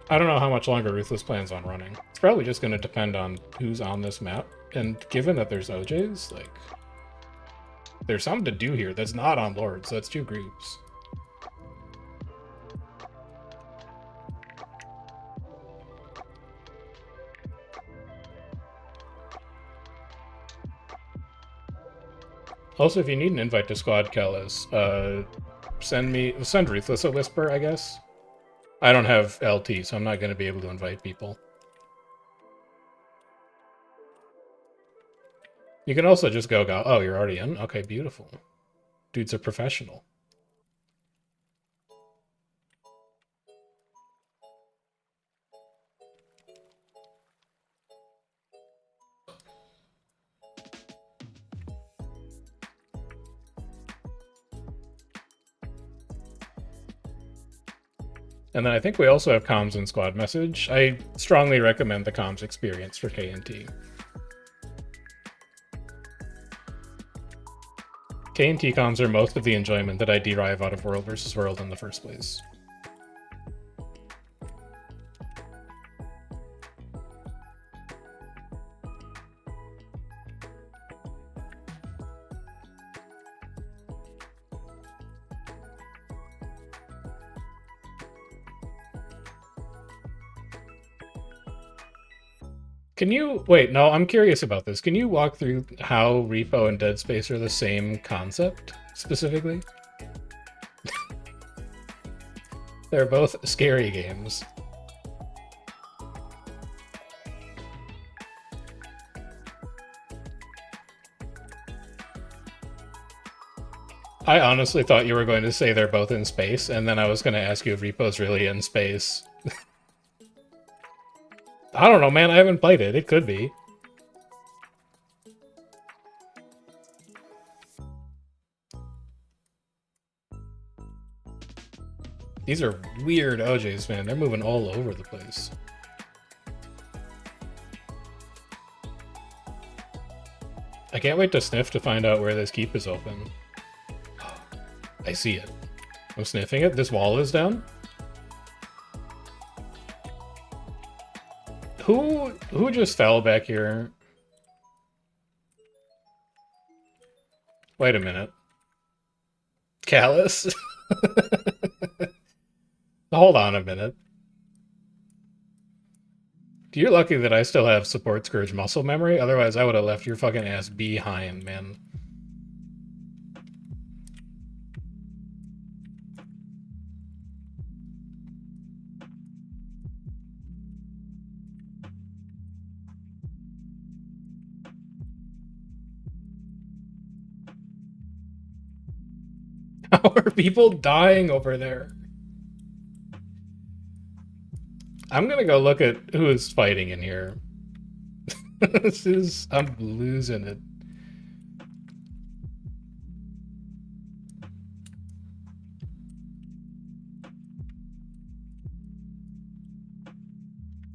I don't know how much longer Ruthless plans on running. It's probably just going to depend on who's on this map. And given that there's OJs, like, there's something to do here that's not on Lord, so that's two groups. Also, if you need an invite to Squad Kellis, send Ruthless a whisper, I guess. I don't have LT, so I'm not going to be able to invite people. You can also just go, oh, you're already in? Okay, beautiful. Dude's a professional. And then I think we also have comms and squad message. I strongly recommend the comms experience for KNT. KNT comms are most of the enjoyment that I derive out of World vs. World in the first place. Can you... Wait, no, I'm curious about this. Can you walk through how Repo and Dead Space are the same concept, specifically? They're both scary games. I honestly thought you were going to say they're both in space, and then I was going to ask you if Repo's really in space. I don't know, man. I haven't played it. It could be. These are weird OJs, man. They're moving all over the place. I can't wait to sniff to find out where this keep is open. I see it. I'm sniffing it. This wall is down. Who just fell back here? Wait a minute. Callus? Hold on a minute. You're lucky that I still have support Scourge muscle memory, otherwise I would have left your fucking ass behind, man. How are people dying over there? I'm gonna go look at who is fighting in here. I'm losing it.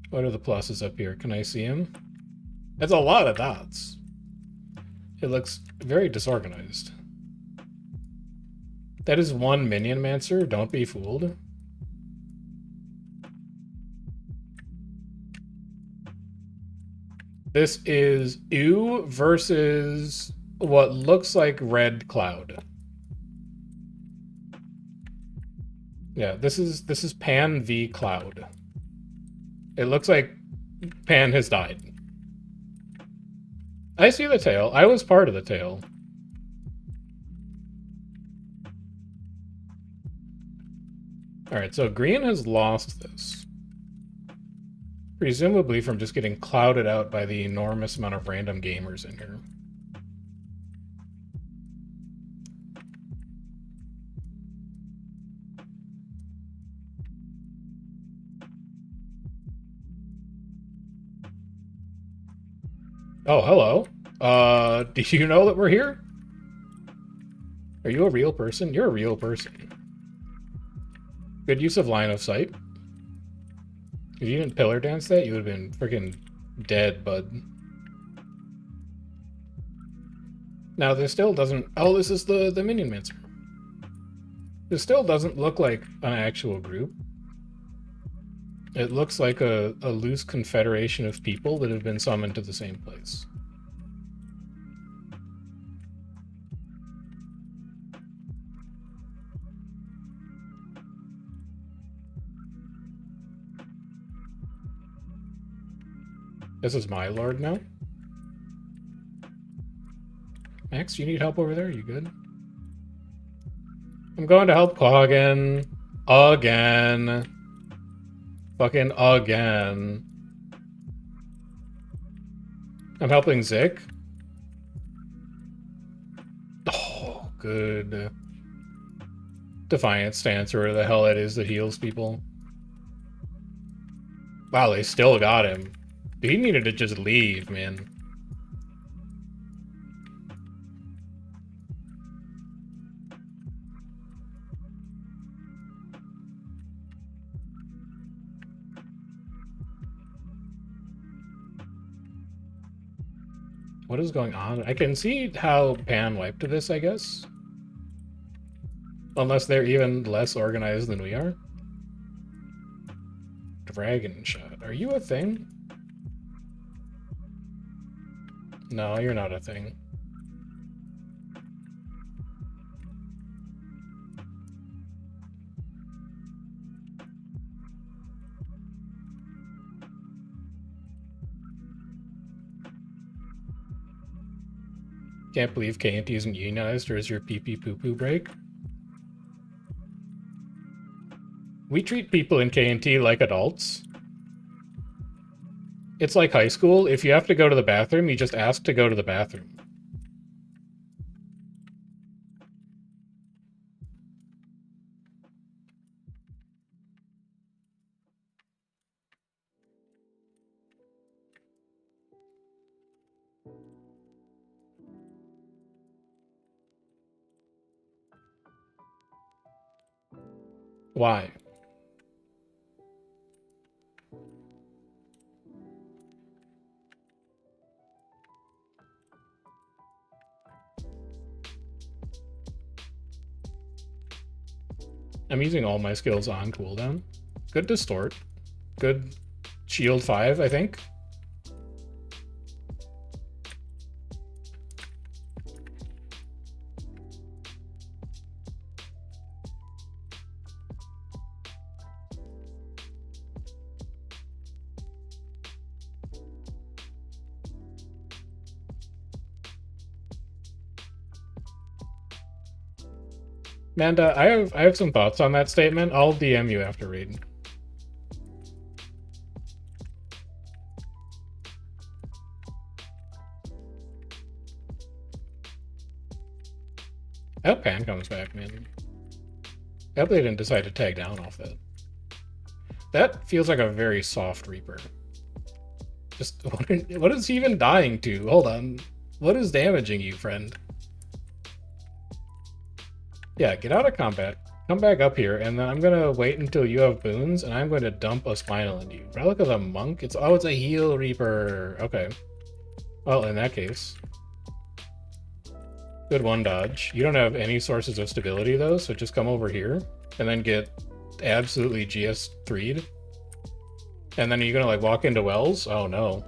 What are the pluses up here? Can I see him? That's a lot of dots. It looks very disorganized. That is one minion mancer, don't be fooled. This is Ew versus what looks like Red Cloud. Yeah, this is Pan v Cloud. It looks like Pan has died. I see the tail. I was part of the tail. Alright, so green has lost this. Presumably from just getting clouded out by the enormous amount of random gamers in here. Oh, hello. Do you know that we're here? Are you a real person? You're a real person. Good use of line of sight. If you didn't pillar dance that, you would have been freaking dead, bud. Now, this still doesn't... Oh, this is the Minion Mancer. This still doesn't look like an actual group. It looks like a loose confederation of people that have been summoned to the same place. This is my lord now. Max, you need help over there? You good? I'm going to help Cloggin. Again. Fucking again. I'm helping Zik. Oh, good. Defiant stance, or whatever the hell that is that heals people. Wow, they still got him. He needed to just leave, man. What is going on? I can see how Pan wiped to this, I guess. Unless they're even less organized than we are. Dragon shot. Are you a thing? No, you're not a thing. Can't believe K&T isn't unionized, or is your pee-pee poo-poo break? We treat people in K&T like adults. It's like high school. If you have to go to the bathroom, you just ask to go to the bathroom. Why? I'm using all my skills on cooldown. Good distort. Good shield 5, I think. Amanda, I have some thoughts on that statement. I'll DM you after reading. I hope Pan comes back, man. I hope they didn't decide to tag down off that. That feels like a very soft Reaper. Just, what is he even dying to? Hold on. What is damaging you, friend? Yeah, get out of combat. Come back up here, and then I'm gonna wait until you have boons, and I'm going to dump a spinal into you. Relic of the Monk? It's a heal Reaper. Okay. Well, in that case. Good one dodge. You don't have any sources of stability, though, so just come over here, and then get absolutely GS3'd. And then are you gonna, like, walk into Wells? Oh, no.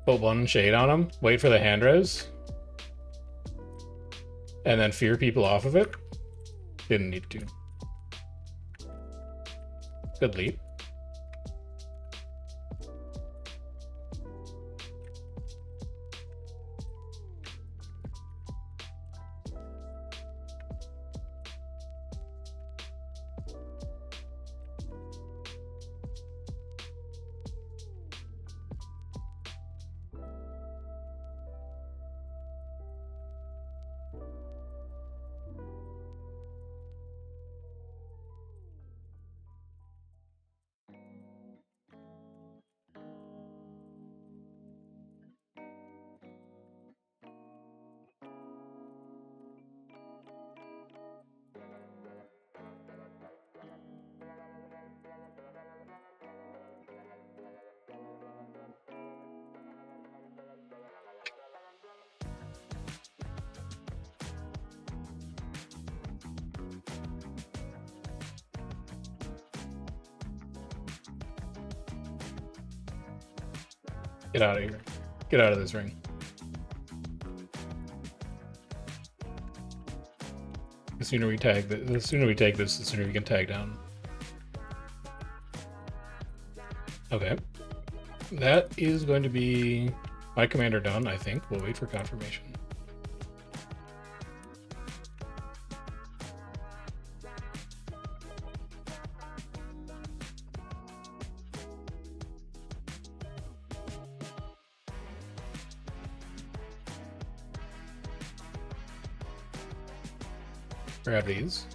Put one shade on him, wait for the hand res, and then fear people off of it? Didn't need to. Good leap. Get out of here. Get out of this ring. The sooner we take this, the sooner we can tag down. Okay. That is going to be my commander done, I think. We'll wait for confirmation. Grab these.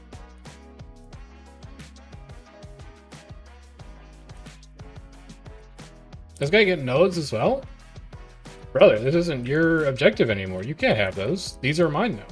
This guy getting nodes as well? Brother, this isn't your objective anymore. You can't have those. These are mine now.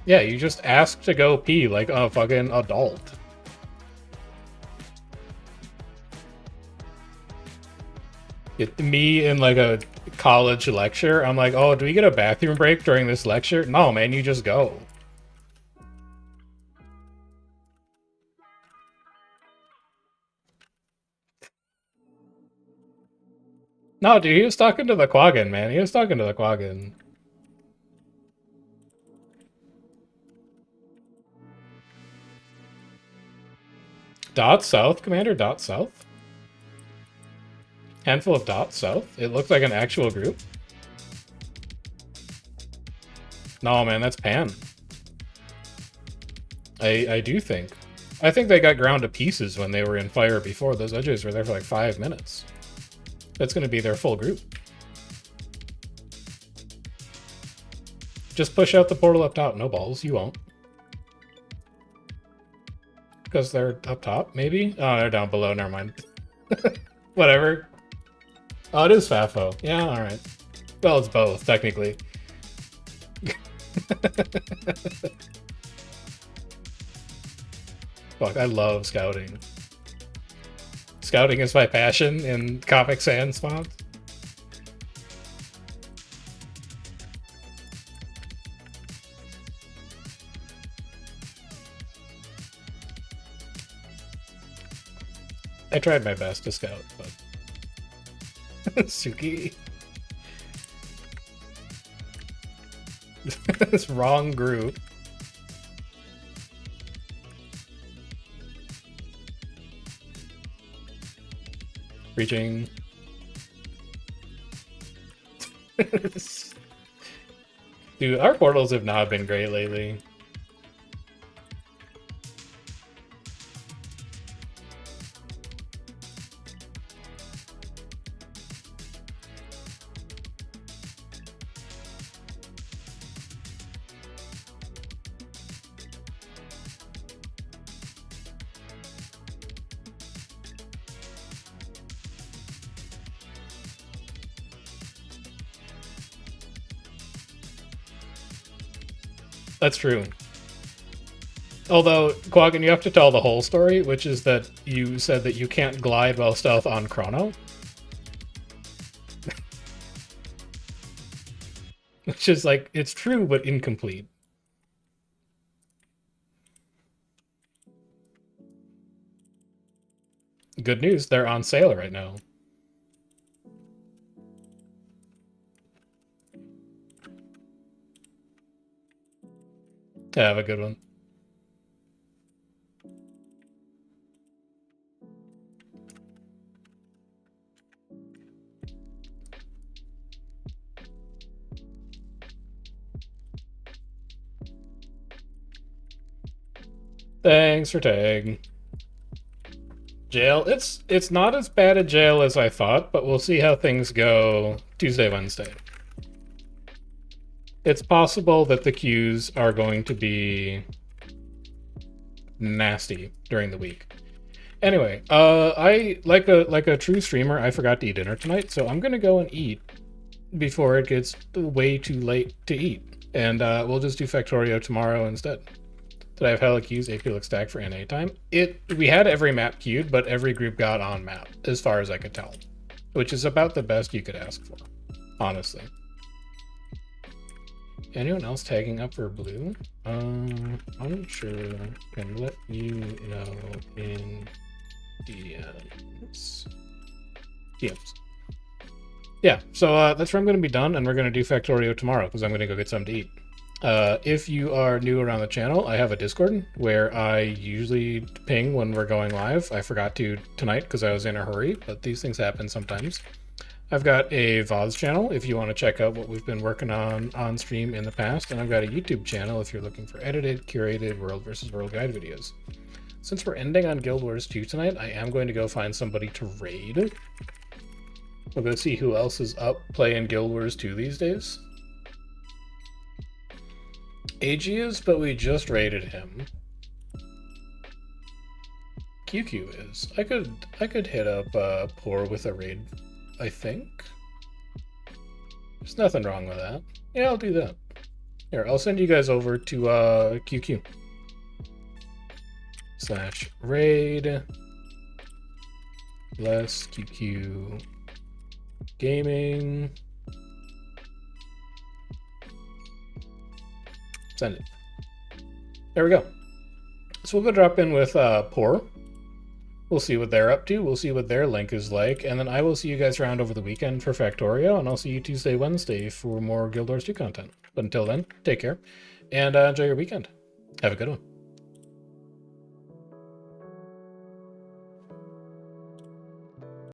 Yeah, you just ask to go pee like a fucking adult. Me in like a college lecture, I'm like, oh, do we get a bathroom break during this lecture? No, man, you just go. No, dude, he was talking to the Quaggin, man. He was talking to the Quaggin. Dot south, Commander? Dot south? Handful of dots south? It looks like an actual group. No, man, that's Pan. I do think. I think they got ground to pieces when they were in fire before. Those edges were there for like 5 minutes. That's going to be their full group. Just push out the portal up top. No balls. You won't. Because they're up top, maybe? Oh, they're down below. Never mind. Whatever. Oh, it is FAFO. Yeah, alright. Well, it's both, technically. Fuck, I love scouting. Scouting is my passion in Comic Sans fonts. I tried my best to scout, but... Suki. This wrong group. Reaching. Dude, our portals have not been great lately. That's true. Although, Quaggan, you have to tell the whole story, which is that you said that you can't glide while stealth on Chrono. Which is like, it's true, but incomplete. Good news, they're on sale right now. Have a good one. Thanks for tag. Jail. It's not as bad a jail as I thought, but we'll see how things go Tuesday, Wednesday. It's possible that the queues are going to be nasty during the week. Anyway, I like a true streamer, I forgot to eat dinner tonight, so I'm gonna go and eat before it gets way too late to eat. And we'll just do Factorio tomorrow instead. Did I have hella queues? AP looks stacked for NA time. We had every map queued, but every group got on map, as far as I could tell. Which is about the best you could ask for, honestly. Anyone else tagging up for blue? Unsure. Can let you know in DMs. DMs. Yeah, so that's where I'm going to be done, and we're going to do Factorio tomorrow, because I'm going to go get something to eat. If you are new around the channel, I have a Discord where I usually ping when we're going live. I forgot to tonight because I was in a hurry, but these things happen sometimes. I've got a VOZ channel if you want to check out what we've been working on stream in the past, and I've got a YouTube channel if you're looking for edited, curated World vs. World Guide videos. Since we're ending on Guild Wars 2 tonight, I am going to go find somebody to raid. We'll go see who else is up playing Guild Wars 2 these days. AG is, but we just raided him. QQ is. I could hit up Poor with a raid, I think. There's nothing wrong with that. Yeah, I'll do that. Here, I'll send you guys over to QQ. /raid less QQ gaming. Send it. There we go. So we'll go drop in with Poor. We'll see what they're up to. We'll see what their link is like. And then I will see you guys around over the weekend for Factorio. And I'll see you Tuesday, Wednesday for more Guild Wars 2 content. But until then, take care. And enjoy your weekend. Have a good one.